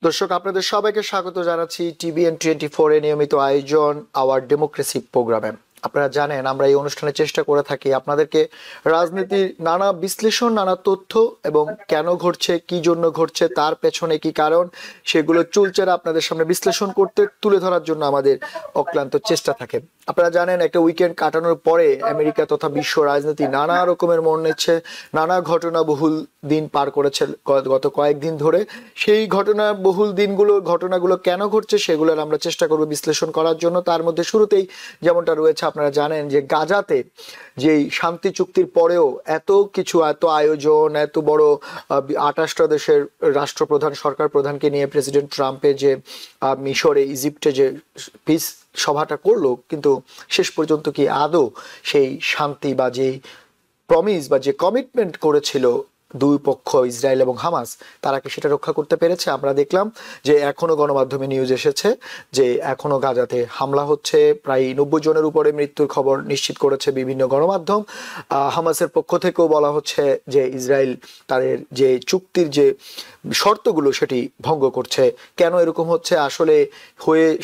দর্শক আপনাদের সবাইকে স্বাগত জানাচ্ছি TVN24 এর নিয়মিত আয়োজন আওয়ার ডেমোক্রেসি প্রোগ্রামে। আপনারা জানেন আমরা এই অনুষ্ঠানে চেষ্টা করে থাকি আপনাদেরকে রাজনীতির নানা বিশ্লেষণ, নানা তথ্য এবং কেন ঘটছে, কি জন্য ঘটছে, তার পেছনে কি কারণ, সেগুলো চুলচেরা আপনাদের সামনে বিশ্লেষণ করতে তুলে ধরার জন্য আমাদের অক্লান্ত চেষ্টা থাকে। আপনারা জানেন একটা উইকেন্ড কাটানোর পরে আমেরিকা তথা বিশ্ব রাজনীতি নানা রকমের মোড় নিচ্ছে, নানা ঘটনাবহুল দিন পার করেছে গত কয়েকদিন ধরে। সেই ঘটনাগুলো কেন ঘটছে সেগুলোর আমরা চেষ্টা করব বিশ্লেষণ করার জন্য। তার মধ্যে শুরুতেই যেমনটা রয়েছে, আপনারা জানেন যে গাজাতে যেই শান্তি চুক্তির পরেও এত কিছু, এত আয়োজন, এত বড় 28টা দেশের রাষ্ট্রপ্রধান, সরকার প্রধানকে নিয়ে প্রেসিডেন্ট ট্রাম্পের যে মিশরে, ইজিপ্টে যে পিস সভাটা করলো, কিন্তু শেষ পর্যন্ত কি আদৌ সেই শান্তি বা যে প্রমিস বা যে কমিটমেন্ট করেছিল দুই পক্ষ, ইসরায়েল এবং হামাস, তারা কি সেটা রক্ষা করতে পেরেছে? আমরা দেখলাম যে এখনো গণমাধ্যমে নিউজ এসেছে যে এখনো গাজাতে হামলা হচ্ছে, প্রায় 90 জনের উপরে মৃত্যুর খবর নিশ্চিত করেছে বিভিন্ন গণমাধ্যম। হামাসের পক্ষ থেকেও বলা হচ্ছে যে ইসরায়েল তাদের যে চুক্তির যে শর্তগুলো সেটি ভঙ্গ করছে। কেন এরকম হচ্ছে, আসলে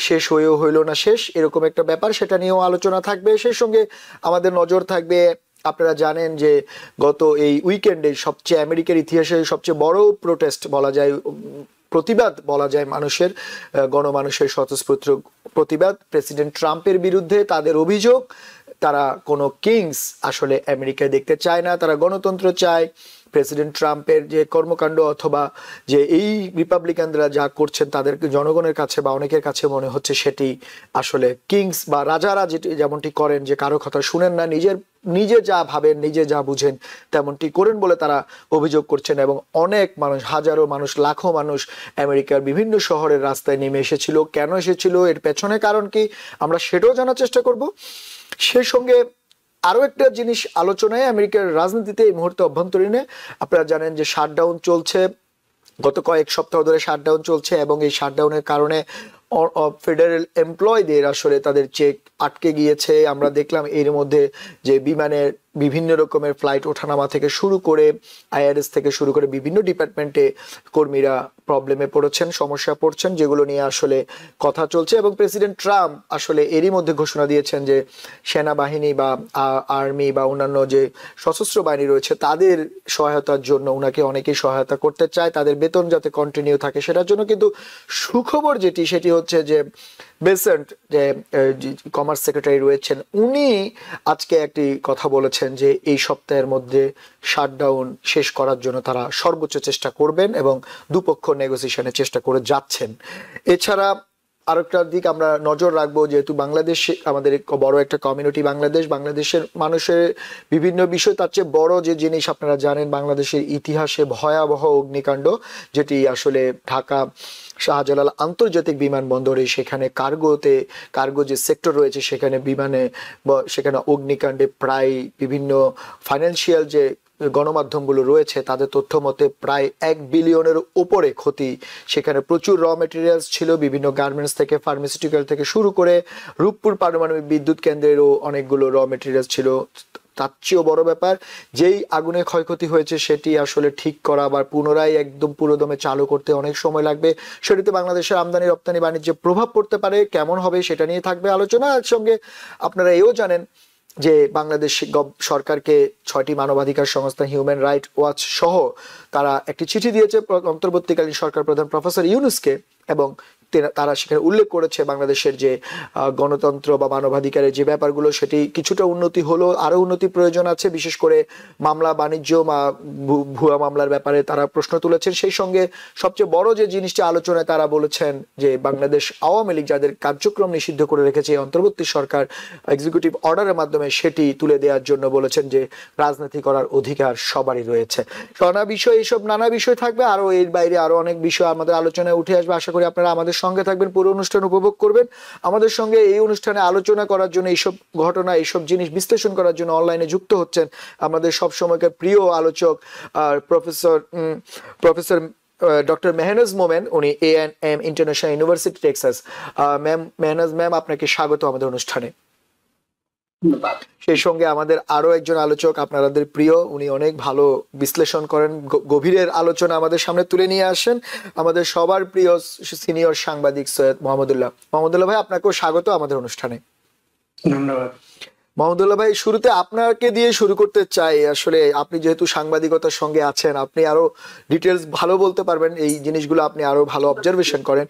শেষ হয়েও হইল না শেষ, এরকম একটা ব্যাপার, সেটা নিয়েও আলোচনা থাকবে। সেই সঙ্গে আমাদের নজর থাকবে, আপনারা জানেন যে গত এই উইকেন্ডে সবচেয়ে আমেরিকার ইতিহাসে সবচেয়ে বড় প্রোটেস্ট বলা যায়, প্রতিবাদ বলা যায়, গণমানুষের স্বতঃস্ফূর্ত প্রতিবাদ প্রেসিডেন্ট ট্রাম্পের বিরুদ্ধে। তাদের অভিযোগ তারা কোনো কিংস আসলে আমেরিকায় দেখতে চায় না, তারা গণতন্ত্র চায়। প্রেসিডেন্ট ট্রাম্পের যে কর্মকাণ্ড অথবা যে এই রিপাবলিকানরা যা করছেন তাদেরকে জনগণের কাছে বা অনেকের কাছে মনে হচ্ছে সেটি আসলে কিংস বা রাজারা যেমনটি করেন, যে কারো কথা শুনেন না, নিজে যা ভাবেন, নিজে যা বুঝেন তেমনটি করেন বলে তারা অভিযোগ করছেন। এবং অনেক মানুষ, হাজারো মানুষ, লাখো মানুষ আমেরিকার বিভিন্ন শহরের রাস্তায় নেমে এসেছিল। কেন এসেছিল, এর পেছনে কারণ কি, আমরা সেটাও জানার চেষ্টা করব। সেই সঙ্গে আরো একটা জিনিস আলোচনায়, আমেরিকার রাজনীতিতে এই মুহূর্তে অভ্যন্তরীণে আপনারা জানেন যে শাটডাউন চলছে, গত কয়েক সপ্তাহ ধরে শাটডাউন চলছে এবং এই শাটডাউনের কারণে ফেডারেল এমপ্লয়ীদের আসলে তাদের চেক আটকে গিয়েছে। আমরা দেখলাম এর মধ্যে যে বিমানের বিভিন্ন রকমের ফ্লাইট ওঠানামা থেকে শুরু করে IRS থেকে শুরু করে বিভিন্ন ডিপার্টমেন্টে কর্মীরা প্রবলেমে পড়েছেন, সমস্যা পড়ছেন, যেগুলো নিয়ে আসলে কথা চলছে। এবং প্রেসিডেন্ট ট্রাম্প আসলে এরই মধ্যে ঘোষণা দিয়েছেন যে সেনাবাহিনী বা আর্মি বা অন্যান্য যে সশস্ত্র বাহিনী রয়েছে তাদের সহায়তার জন্য ওনাকে অনেকেই সহায়তা করতে চায়, তাদের বেতন যাতে কন্টিনিউ থাকে সেটার জন্য। কিন্তু সুখবর সেটি হচ্ছে যে বেসেন্ট যে কমার্স সেক্রেটারি রয়েছেন, উনি আজকে একটি কথা বলেছেন যে এই সপ্তাহের মধ্যে শাটডাউন শেষ করার জন্য তারা সর্বোচ্চ চেষ্টা করবেন এবং দুপক্ষ নেগোসিয়েশনের চেষ্টা করে যাচ্ছেন। এছাড়া আরেকটা দিক আমরা নজর রাখবো, যেহেতু বাংলাদেশ আমাদের বড় একটা কমিউনিটি, বাংলাদেশের মানুষের বিভিন্ন বিষয়, তার চেয়ে বড় যে জিনিস আপনারা জানেন, বাংলাদেশের ইতিহাসে ভয়াবহ অগ্নিকাণ্ড, যেটি আসলে ঢাকা শাহজালাল আন্তর্জাতিক বিমানবন্দরে, সেখানে কার্গো যে সেক্টর রয়েছে সেখানে অগ্নিকাণ্ডে প্রায় বিভিন্ন ফাইন্যান্সিয়াল যে গণমাধ্যমগুলো রয়েছে তাদের তথ্য মতে প্রায় 1 বিলিয়নের উপরে ক্ষতি। সেখানে প্রচুর র মেটেরিয়ালস ছিল, বিভিন্ন গার্মেন্টস থেকে, ফার্মাসিউটিক্যাল থেকে শুরু করে রূপপুর পারমাণবিক বিদ্যুৎ কেন্দ্রেরও অনেকগুলো র মেটেরিয়ালস ছিল। তার চেয়েও বড় ব্যাপার, যেই আগুনে ক্ষয়ক্ষতি হয়েছে সেটি আসলে ঠিক করা বা পুনরায় একদম পুরোদমে চালু করতে অনেক সময় লাগবে। সেটিতে বাংলাদেশের আমদানি রপ্তানি বাণিজ্যে প্রভাব পড়তে পারে, কেমন হবে সেটা নিয়ে থাকবে আলোচনা। এর সঙ্গে আপনারা এও জানেন যে বাংলাদেশ সরকারকে 6টি মানবাধিকার সংস্থা, হিউম্যান রাইট ওয়াচ সহ, তারা একটি চিঠি দিয়েছে অন্তর্বর্তীকালীন সরকার প্রধান প্রফেসর ইউনূসকে, এবং তারা সেখানে উল্লেখ করেছে বাংলাদেশের যে গণতন্ত্র বা মানবাধিকারের যে ব্যাপারগুলো সেটি কিছুটা উন্নতি হলো, আরো উন্নতি প্রয়োজন আছে। বিশেষ করে মামলা বাণিজ্য বা ভুয়া মামলার ব্যাপারে তারা প্রশ্ন তুলেছেন। সেই সঙ্গে সবচেয়ে বড় যে জিনিসটি আলোচনায় তারা বলেছেন যে বাংলাদেশ আওয়ামী লীগ যাদের কার্যক্রম নিষিদ্ধ করে রেখেছে অন্তর্বর্তী সরকার এক্সিকিউটিভ অর্ডারের মাধ্যমে, সেটি তুলে দেওয়ার জন্য বলেছেন যে রাজনীতি করার অধিকার সবারই রয়েছে। নানা বিষয় থাকবে, আরো এর বাইরে আরো অনেক বিষয় আমাদের আলোচনায় উঠে আসবে। আশা করি আপনারা আমাদের সঙ্গে থাকবেন, পুরো অনুষ্ঠান উপভোগ করবেন। আমাদের সঙ্গে এই অনুষ্ঠানে আলোচনা করার জন্য, এইসব ঘটনা, এইসব জিনিস বিশ্লেষণ করার জন্য অনলাইনে যুক্ত হচ্ছেন আমাদের সব সময়কার প্রিয় আলোচক প্রফেসর ডক্টর মেহনাজ মোমেন, উনি A&M international university Texas. Ma'am, Mehnaz ma'am, আপনাকে স্বাগত আমাদের অনুষ্ঠানে। ধন্যবাদ। সেই সঙ্গে আমাদের আরো একজন আলোচক আপনাদের প্রিয়, উনি অনেক ভালো বিশ্লেষণ করেন, গভীরের আলোচনা আমাদের সামনে তুলে নিয়ে আসেন, আমাদের সবার প্রিয় সিনিয়র সাংবাদিক সৈয়দ মোহাম্মদুল্লাহ। মোহাম্মদুল্লাহ ভাই, আপনাকেও স্বাগত আমাদের অনুষ্ঠানে। ধন্যবাদ। মোহাম্মদুল্লাহ ভাই, শুরুতে আপনাকে দিয়ে শুরু করতে চাই। আসলে আপনি যেহেতু সাংবাদিকতার সঙ্গে আছেন, আপনি আরো ডিটেলস ভালো বলতে পারবেন, এই জিনিসগুলো আপনি আরো ভালো অবজারভেশন করেন।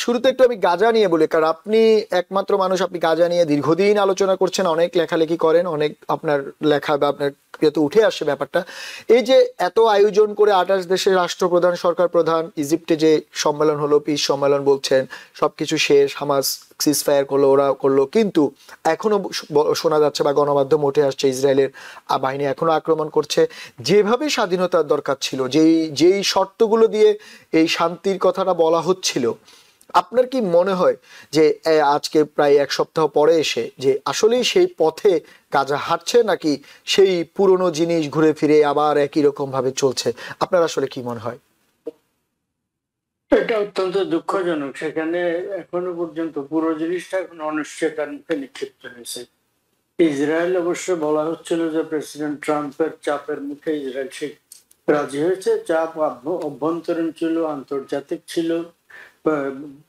শুরুতে একটু আমি গাজা নিয়ে বলি, কারণ আপনি একমাত্র মানুষ, আপনি গাজা নিয়ে দীর্ঘদিন আলোচনা করছেন, অনেক লেখালেখি করেন, অনেক আপনার লেখা বা আপনার যেহেতু উঠে আসে ব্যাপারটা। এই যে এত আয়োজন করে 28 দেশের রাষ্ট্রপ্রধান, সরকার প্রধান, ইজিপ্টে যে সম্মেলন হলো, পিস সম্মেলন বলছেন, সবকিছু শেষ, হামাস সিজফায়ার করলো, ওরা করলো, কিন্তু এখনো শোনা যাচ্ছে বা গণমাধ্যম উঠে আসছে ইসরায়েলের বাহিনী এখনো আক্রমণ করছে। যেভাবে স্বাধীনতার দরকার ছিল, যেই শর্তগুলো দিয়ে এই শান্তির কথাটা বলা হচ্ছিল, আপনার কি মনে হয় যে আজকে প্রায় এক সপ্তাহ পরে এসে যে আসলেই সেই পথে গাজা হাঁটছে, নাকি সেই পুরনো জিনিস ঘুরে ফিরে আবার একই রকম ভাবে চলছে? আপনার আসলে কি মনে হয়? এটা অত্যন্ত দুঃখজনক। সেখানে এখনো পর্যন্ত পুরো জিনিসটা এখন অনিশ্চয়তার মুখে নিক্ষিপ্ত হয়েছে। ইসরায়েল অবশ্য বলা হচ্ছিল যে প্রেসিডেন্ট ট্রাম্পের চাপের মুখে ইসরায়েল সে রাজি হয়েছে। চাপ অভ্যন্তরীণ ছিল, আন্তর্জাতিক ছিল।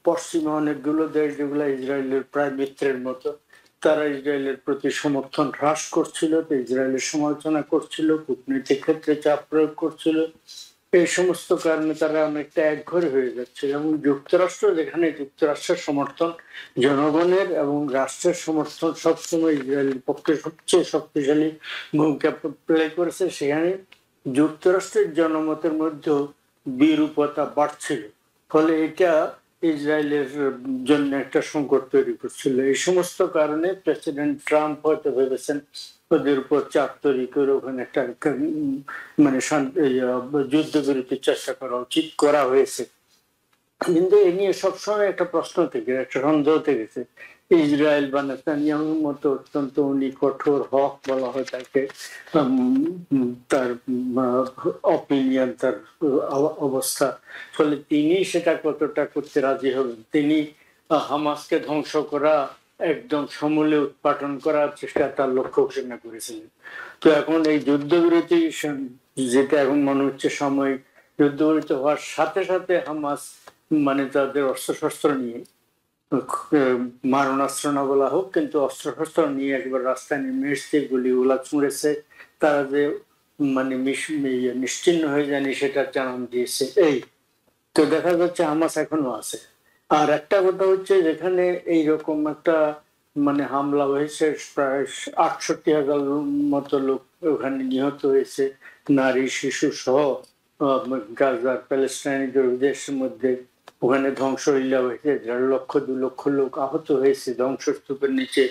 পশ্চিমা অনেকগুলো দেশ, যেগুলো ইসরায়েলের প্রায় মিত্রের মতো, তারা ইসরায়েলের প্রতি সমর্থন হ্রাস করছিল, ইসরায়েলের সমালোচনা করছিল, কূটনৈতিক ক্ষেত্রে চাপ প্রয়োগ করছিল। এই সমস্ত কারণে তারা অনেকটা একঘরে হয়ে যাচ্ছে। এবং যুক্তরাষ্ট্র, যেখানে যুক্তরাষ্ট্রের সমর্থন জনগণের এবং রাষ্ট্রের সমর্থন সবসময় ইসরায়েলের পক্ষে সবচেয়ে শক্তিশালী ভূমিকা প্লে করেছে, সেখানে যুক্তরাষ্ট্রের জনমতের মধ্যে বিরূপতা বাড়ছিল। ফলে এটা ইসরায়েলের জন্য একটা সংকট তৈরি করছিল। এই সমস্ত কারণে প্রেসিডেন্ট ট্রাম্প হয়তো ভেবেছেন ওদের উপর চাপ তৈরি করে ওখানে একটা মানে যুদ্ধবিরতির চেষ্টা করা উচিত, করা হয়েছে। কিন্তু এ নিয়ে সবসময় একটা প্রশ্ন থেকে, একটা সন্দেহ থেকেছে। ইসরায়েল বা নেতানিয়াহুর মতো অত্যন্ত উনি কঠোর হক বলা হয় তাকে, তার অপিনিয়ন, তার অবস্থা, ফলে তিনি সেটা কতটা করতে রাজি হবেন। তিনি হামাসকে ধ্বংস করা, একদম সমূলে উৎপাটন করার চেষ্টা তার লক্ষ্য ঘোষণা করেছিলেন। তো এখন এই যুদ্ধবিরতি, যেটা এখন মনে হচ্ছে সময়, যুদ্ধবিরতি হওয়ার সাথে সাথে হামাস মানে তাদের অস্ত্রশস্ত্র নিয়ে, মারণাস্ত্র না বলা হোক, কিন্তু অস্ত্রশস্ত্র নিয়ে একবার রাস্তায় নেমে এসছে, গুলি গুলা ছুঁড়েছে। তারা যে মানে নিশ্চিহ্ন হয়ে যায়নি সেটা জানান দিয়েছে। এই তো দেখা যাচ্ছে হামাস এখনো আছে। আর একটা কথা হচ্ছে, যেখানে এইরকম একটা মানে হামলা হয়েছে, প্রায় 68,000 মতো লোক ওখানে নিহত হয়েছে, নারী শিশু সহ, গাজার প্যালেস্টাইনিদের দেশের মধ্যে। ওখানে ধ্বংসলীলা হয়েছে, 1.5 লক্ষ 2 লক্ষ লোক আহত হয়েছে, ধ্বংসস্তূপের নিচে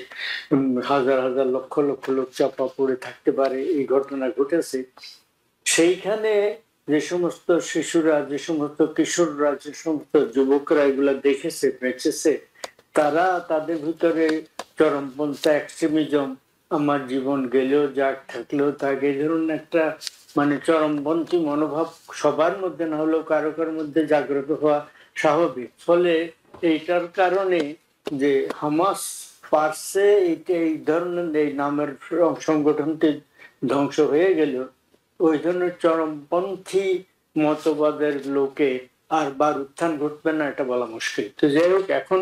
হাজার হাজার লক্ষ লক্ষ লোক চাপা পড়ে থাকতে পারে, এই ঘটনা ঘটেছে। সেইখানে যে সমস্ত শিশুরা, যে সমস্ত কিশোররা, যে সমস্ত যুবকরা এগুলা দেখেছে, বেঁচেছে, তারা তাদের ভিতরে চরমপন্থা, এক্সট্রিমিজম, আমার জীবন গেলেও যাক, থাকলেও থাক, এই ধরনের একটা মানে চরমপন্থী মনোভাব সবার মধ্যে না হলেও কারো কারোর মধ্যে জাগ্রত হওয়া স্বাভাবিক। ফলে এইটার কারণে যে হামাস পারছে এই ধরনের এই নামের সংগঠনটি ধ্বংস হয়ে গেল, ওই ধরনের চরমপন্থী মতবাদের লোকে আর বার উত্থান ঘটবে না, এটা বলা মুশকিল। তো যাই হোক, এখন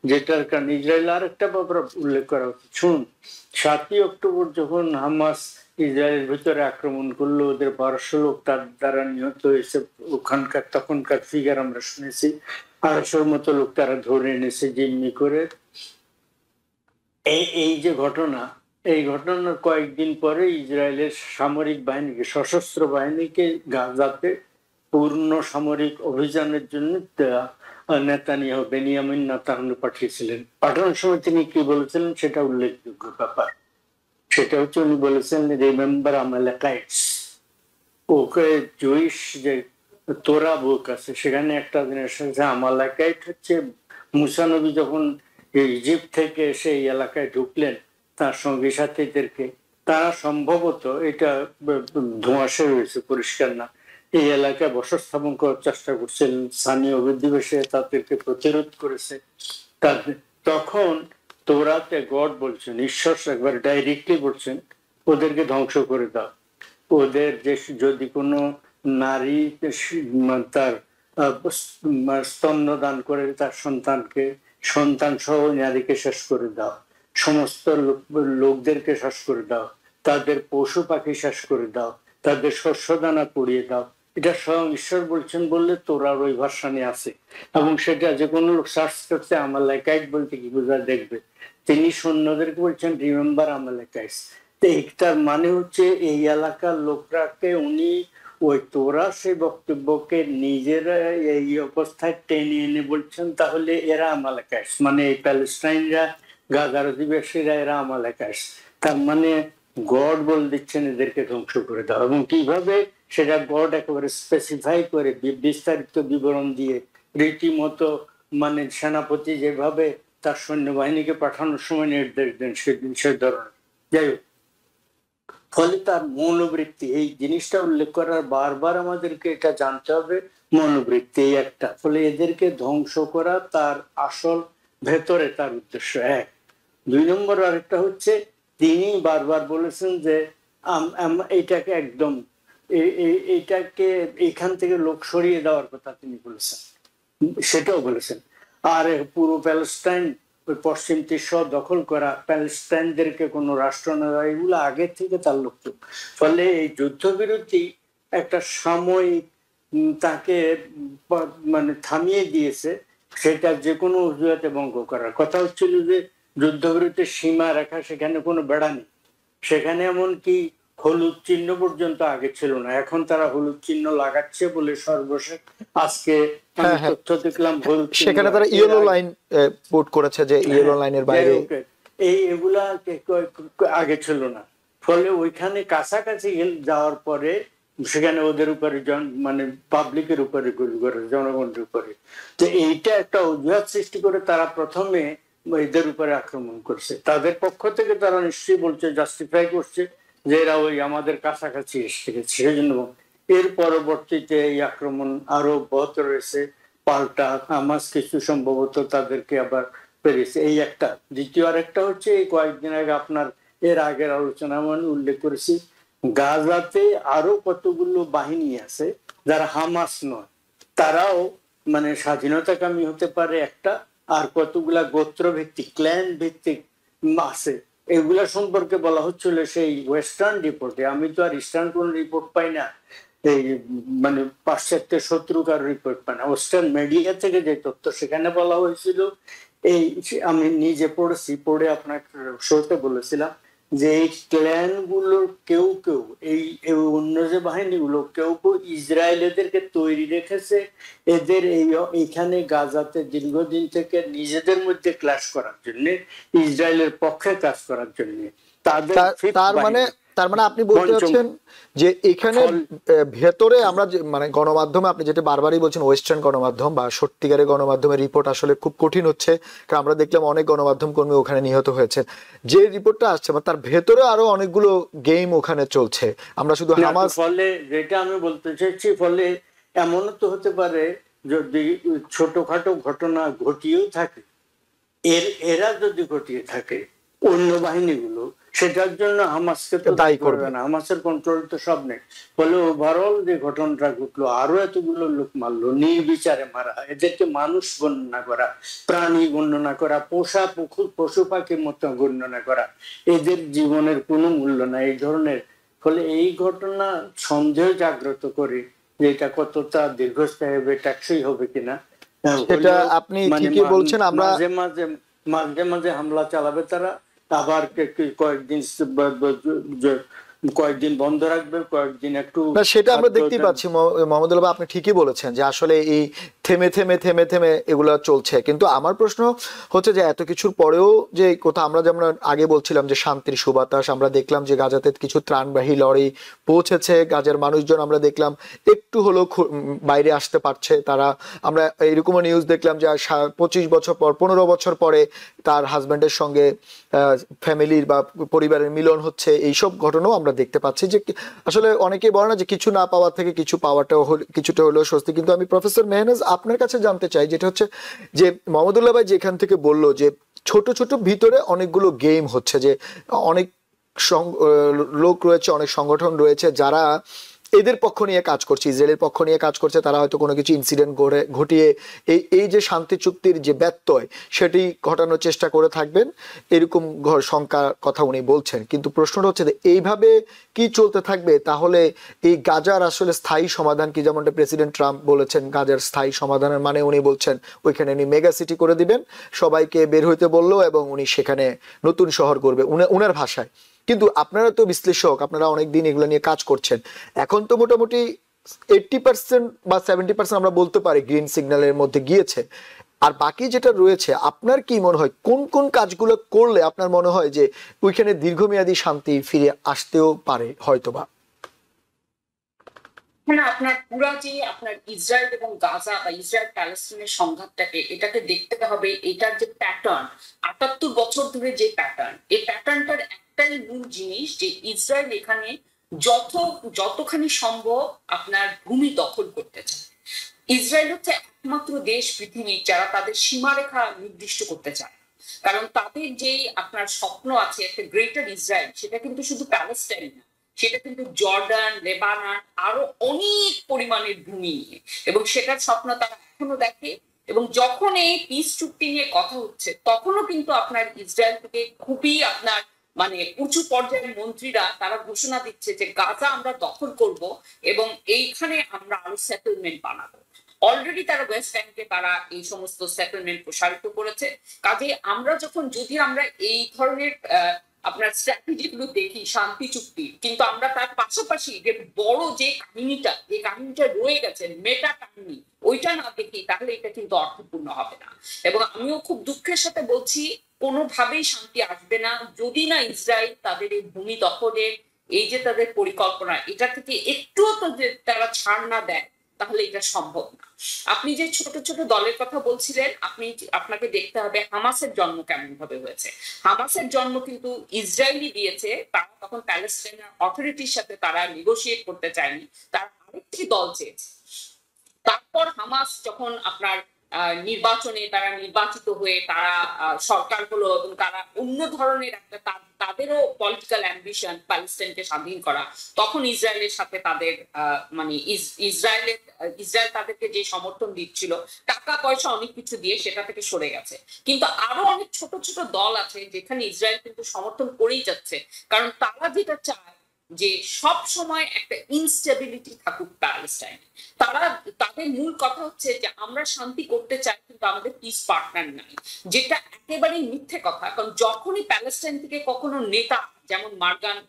যেটার কারণে ইসরায়েল আর একটা ব্যাপার উল্লেখ করা উচিত। শুনুন, 7ই অক্টোবর যখন হামাস ইসরায়েলের ভিতরে আক্রমণ করলো, ওদের 1200 লোক তার দ্বারা নিহত হয়েছে। ওখানকার তখনকার ফিগার আমরা শুনেছি, 250 মতো লোক তারা ধরে এনেছে জিম্মি করে। এই যে ঘটনা, এই ঘটনার কয়েকদিন পরে ইসরায়েলের সামরিক বাহিনীকে, সশস্ত্র বাহিনীকে গাজাতে পূর্ণ সামরিক অভিযানের জন্য নেতানিয়াহু, বেনিয়ামিন নেতানিয়াহু পাঠিয়েছিলেন। পাঠানোর সময় তিনি কি বলেছিলেন সেটা উল্লেখযোগ্য ব্যাপার। সেটা হচ্ছে, উনি বলেছেন, রিমেম্বার আমালেকাইটস। ওকে জুইশ যে তোরা বুক আছে, সেখানে একটা জিনিস আছে, আমালেকাইট হচ্ছে মুসা নবী যখন ইজিপ্ট থেকে সেই এলাকায় ঢুকলেন তার সঙ্গী সাথীদেরকে, তারা সম্ভবত, এটা ধোঁয়াশে রয়েছে, পরিষ্কার না, এই এলাকায় বসস্থাপন করার চেষ্টা করছিলেন। স্থানীয় অধিবাসী তাদেরকে প্রতিরোধ করেছে। তখন তোরাতে গড বলছেন, ঈশ্বর একবার ডাইরেক্টলি বলছেন ওদেরকে ধ্বংস করে দাও। ওদের যে যদি কোনো নারী তার স্তন্যদান করে তার সন্তানকে, সন্তান সহ নারীকে শেষ করে দাও, সমস্ত লোকদেরকে শেষ করে দাও, তাদের পশু পাখি শেষ করে দাও, তাদের শস্য দানা পুড়িয়ে দাও। এটা স্বয়ং ঈশ্বর বলছেন বললে তোরার ওই ভার্সানে আছে, এবং সেটা যে কোনো লোক সার্চ করতে আমালেকাইট বলতে কি বোঝা দেখবে। তিনি সৈন্যদেরকে বলছেন রিমেম্বার আমালেকাইটস। তার মানে হচ্ছে এই এলাকার লোকরাকে উনি ওই তোরা সেই বক্তব্যকে নিজেরা এই অবস্থায় টেনে এনে বলছেন তাহলে এরা আমালেকাইটস, মানে এই প্যালেস্টাইনরা, গাজার অধিবাসীরা এরা আমালেকাইটস। তার মানে গড বল দিচ্ছেন এদেরকে ধ্বংস করে দাও। এবং কিভাবে সেটা গড একেবারে স্পেসিফাই করে বিস্তারিত বিবরণ দিয়ে রীতিমতো, মানে সেনাপতি যেভাবে তার সৈন্যবাহিনীকে পাঠানোর সময় নির্দেশ দেন সে ধরনের। যাই হোক, ফলে তার মনোবৃত্তি, এই জিনিসটা উল্লেখ করার বারবার আমাদেরকে এটা জানতে হবে, মনোবৃত্তি একটা। ফলে এদেরকে ধ্বংস করা তার আসল ভেতরে তার উদ্দেশ্য এক। 2 নম্বর আরেকটা হচ্ছে তিনি বারবার বলেছেন যে এইটাকে একদম এইটাকে এখান থেকে লোক সরিয়ে দেওয়ার কথা তিনি বলেছেন, সেটাও বলেছেন। আর পুরো প্যালেস্টাইন, ওই পশ্চিম তীর দখল করা, প্যালেস্টাইনদেরকে কোনো রাষ্ট্র নেওয়া, এগুলো আগে থেকে তার লক্ষ্য। ফলে এই যুদ্ধবিরতি একটা সাময়িক তাকে মানে থামিয়ে দিয়েছে, সেটা যে কোনো অজুহাতে ভঙ্গ করার কথা হচ্ছিল যে যুদ্ধবিরতির সীমা রেখা, সেখানে কোনো বেড়া নেই, সেখানে এমনকি হলুদ চিহ্ন পর্যন্ত আগে ছিল না, এখন তারা হলুদ চিহ্ন লাগাচ্ছে বলে সর্বশেষ আজকে তথ্য দেখলাম হলুদ চিহ্ন, সেখানে তারা ইয়েলো লাইন পুট করেছে, যে ইয়েলো লাইনের বাইরে এগুলা আগে ছিল না। ফলে ওইখানে কাছাকাছি যাওয়ার পরে সেখানে ওদের উপরে মানে পাবলিকের উপরে গুলি করে, জনগণের উপরে। তো এইটা একটা অজুহাত সৃষ্টি করে তারা প্রথমে এদের উপরে আক্রমণ করছে। তাদের পক্ষ থেকে তারা নিশ্চয়ই বলছে, জাস্টিফাই করছে যে এরা ওই আমাদের কাছাকাছি এসে গেছে, সেই জন্য। এর পরবর্তীতে এই আক্রমণ আরো বহত রয়েছে, পাল্টা হামাস কিছু সম্ভবত তাদেরকে আবার পেরেছে, এই একটা। দ্বিতীয় আরেকটা হচ্ছে এই কয়েকদিন আগে আপনার এর আগের আলোচনা আমি উল্লেখ করেছি, গাজাতে আরো কতগুলো বাহিনী আছে যারা হামাস নয়, তারাও মানে স্বাধীনতাকামী হতে পারে একটা, আর কতগুলা গোত্র ভিত্তিক, ক্ল্যান ভিত্তিক আছে। এগুলা সম্পর্কে বলা হচ্ছিল সেই ওয়েস্টার্ন রিপোর্টে, আমি তো আর ইস্টার্ন কোন রিপোর্ট পাই না, এই মানে পাশ্চাত্যের শত্রুকার রিপোর্ট পাই না, ওয়েস্টার্ন মিডিয়া থেকে যে তথ্য সেখানে বলা হয়েছিল, এই আমি নিজে পড়েছি, পড়ে আপনার শোতে বলেছিলাম যে এই ক্ল্যান গুলোর কেউ কেউ, এই অন্য যে বাহিনীগুলো কেউ কেউ ইসরায়েল এদেরকে তৈরি রেখেছে এদের এইখানে গাজাতে দীর্ঘদিন থেকে নিজেদের মধ্যে ক্লাশ করার জন্য, ইসরায়েলের পক্ষে কাজ করার জন্য। তার মানে আপনি বলতে চাচ্ছেন যে এখানে ভেতরে আমরা মানে গণমাধ্যমে আপনি যেটা বারবারই বলছেন, ওয়েস্টার্ন গণমাধ্যম বা সত্যিকারের গণমাধ্যমের রিপোর্ট আসলে খুব কঠিন হচ্ছে, কারণ আমরা দেখলাম অনেক গণমাধ্যম কর্মী ওখানে নিহত হয়েছে। যে রিপোর্টটা আসছে তার ভেতরে আরো অনেকগুলো গেম ওখানে চলছে। আমরা শুধু হামাস, ফলে যেটা আমি বলতে চাইছি, ফলে এমনও তো হতে পারে যদি ছোটখাটো ঘটনা ঘটিয়েও থাকে, এরা যদি ঘটিয়ে থাকে অন্য বাহিনীগুলো, সেটার জন্য হামাসকে তো দায়ী করবে না, হামাসের কন্ট্রোল তো সব নেই। ফলে ওভারঅল যে ঘটনাটা ঘটলো, আরো এতগুলো লোক মারলো, নির্বিচারে মারা, এদেরকে মানুষ গণনা করা, প্রাণী গণনা করা, পশু পাখির মতো গণনা করা, এদের জীবনের কোনো মূল্য নাই এই ধরনের। ফলে এই ঘটনা সন্দেহ জাগ্রত করে যে এটা কতটা দীর্ঘস্থায়ী হবে, টেকসই হবে কিনা। সেটা আপনি ঠিকই বলছেন। আমরা মাঝে মাঝে হামলা চালাবে তারা, আবার কয়েকদিন বন্ধ রাখবে, কয়েকদিন একটু, সেটা আমরা দেখতেই পাচ্ছি। মোহাম্মদুল ভাই আপনি ঠিকই বলেছেন যে আসলে এই থেমে থেমে থেমে থেমে এগুলো চলছে। কিন্তু আমার প্রশ্ন হচ্ছে যে এত কিছুর পরেও যে কোথাও আমরা যেমন আগে বলছিলাম যে শান্তির সুবাতাস, আমরা দেখলাম যে গাজাতে কিছু ত্রাণবাহী লরি পৌঁছেছে, গাজার মানুষজন আমরা দেখলাম একটু হলেও বাইরে আসতে পারছে তারা। আমরা এরকমও নিউজ দেখলাম যে 25 বছর পর, 15 বছর পরে তার হাজব্যান্ডের সঙ্গে ফ্যামিলির বা পরিবারের মিলন হচ্ছে, এইসব ঘটনাও আমরা দেখতে পাচ্ছি যে আসলে অনেকেই বলে না যে কিছু না পাওয়ার থেকে কিছু পাওয়াটাও কিছুটা হলেও স্বস্তি। কিন্তু আমি প্রফেসর মেহনাজ আপনার কাছে জানতে চাই, যেটা হচ্ছে যে মোহাম্মদুল্লাহ ভাই যেখান থেকে বললো যে ছোট ছোট ভিতরে অনেকগুলো গেম হচ্ছে, যে অনেক লোক রয়েছে, অনেক সংগঠন রয়েছে যারা এদের পক্ষ নিয়ে কাজ করছে, ইসরায়েলের পক্ষ নিয়ে কাজ করছে। তারা হয়তো কোনো কিছু ইনসিডেন্ট ঘটিয়ে এই যে শান্তি চুক্তির যে ব্যত্যয় সেটি ঘটানোর চেষ্টা করে থাকবেন, এরকম শঙ্কার কথা উনি বলছেন। কিন্তু প্রশ্নটা হচ্ছে যে এইভাবে কি চলতে থাকবে? তাহলে এই গাজার আসলে স্থায়ী সমাধান কি? যেমনটা প্রেসিডেন্ট ট্রাম্প বলেছেন, গাজার স্থায়ী সমাধানের মানে উনি বলছেন ওইখানে উনি মেগা সিটি করে দিবেন, সবাইকে বের হইতে বললো এবং উনি সেখানে নতুন শহর করবে উনার ভাষায়। কিন্তু আপনারা তো বিশ্লেষক, আপনারা অনেকদিন এগুলো নিয়ে কাজ করছেন। এখন তো মোটামুটি 80% বা 70% আমরা বলতে পারি গ্রিন সিগন্যালের মধ্যে গিয়েছে। আর বাকি যেটা রয়েছে, আপনার কি মনে হয় কোন কোন কাজগুলো করলে আপনার মনে হয় যে ওইখানে দীর্ঘমেয়াদী শান্তি ফিরে আসতেও পারে হয়তোবা? মানে আপনার পুরা যে আপনার ইসরায়েল এবং গাজা বা ইসরায়েল প্যালেস্টাইনের সংঘাতটাকে এটাকে দেখতে হবে, এটার যে প্যাটার্ন 78 বছর ধরে যে প্যাটার্ন, এই প্যাটার্নটার একটাই মূল জিনিস যে ইসরায়েল এখানে যতখানি সম্ভব আপনার ভূমি দখল করতে চায়। ইসরায়েল হচ্ছে একমাত্র দেশ পৃথিবীর যারা তাদের সীমারেখা নির্দিষ্ট করতে চায়। কারণ তাদের যে আপনার স্বপ্ন আছে একটা গ্রেটার ইসরায়েল, সেটা কিন্তু শুধু প্যালেস্টাইন না, সেটা কিন্তু জর্ডান, লেবানন, আরো অনেক পরিমাণের ভূমি নিয়ে, এবং সেটার স্বপ্ন তারা এখনো দেখে। এবং যখন এই পিস চুক্তি নিয়ে কথা হচ্ছে তখনও কিন্তু আপনার ইসরায়েল থেকে খুবই আপনার মানে উঁচু পর্যায়ের মন্ত্রীরা তারা ঘোষণা দিচ্ছে যে গাজা আমরা দখল করব এবং এইখানে আমরা আরো সেটেলমেন্ট বানাবো। অলরেডি তারা ওয়েস্ট ব্যাংকে তারা এই সমস্ত সেটেলমেন্ট প্রসারিত করেছে। কাজে আমরা যদি আমরা এই ধরনের আপনার স্ট্র্যাটেজি গুলো দেখি শান্তি চুক্তি, কিন্তু আমরা তার পাশাপাশি যে বড় যে কাহিনীটা রয়ে গেছে মেটা কাহিনী, ওইটা না দেখি তাহলে এটা কিন্তু অর্থপূর্ণ হবে না। এবং আমিও খুব দুঃখের সাথে বলছি কোনোভাবেই শান্তি আসবে না যদি না ইসরায়েল তাদের এই ভূমি দখলের এই যে তাদের পরিকল্পনা, এটা থেকে একটুও তো যে তারা ছাড় না দেয়, তাহলে এটা সম্ভব না। আপনি যে ছোট ছোট দলের কথা বলছিলেন, আপনাকে দেখতে হবে হামাসের জন্ম কেমন ভাবে হয়েছে। হামাসের জন্ম কিন্তু ইসরায়েলি দিয়েছে, তারা তখন প্যালেস্টাইনের অথরিটির সাথে তারা নেগোশিয়েট করতে চায়নি, তারা আরেকটি দল চেয়েছে। তারপর হামাস যখন আপনার নির্বাচনে তারা নির্বাচিত হয়ে তারা সরকার হলো এবং তারা অন্য ধরনের একটা তাদেরও পলিটিক্যাল অ্যাম্বিশন প্যালেস্টাইনকে স্বাধীন করা, তখন ইসরায়েলের সাথে তাদের মানে ইসরায়েল তাদেরকে যে সমর্থন দিচ্ছিল টাকা পয়সা অনেক কিছু দিয়ে, সেটা থেকে সরে গেছে। কিন্তু আরো অনেক ছোট ছোট দল আছে যেখানে ইসরায়েল কিন্তু সমর্থন করেই যাচ্ছে, কারণ তারা যেটা চায় যে সব সময় একটা ইনস্টেবিলিটি থাকুক প্যালেস্টাইনে। তাদের মূল কথা হচ্ছে যে আমরা শান্তি করতে চাই কিন্তু আমাদের পিস পার্টনার নাই, যেটা একেবারেই মিথ্যে কথা। কারণ যখনই প্যালেস্টাইন থেকে কখনো নেতা যেমন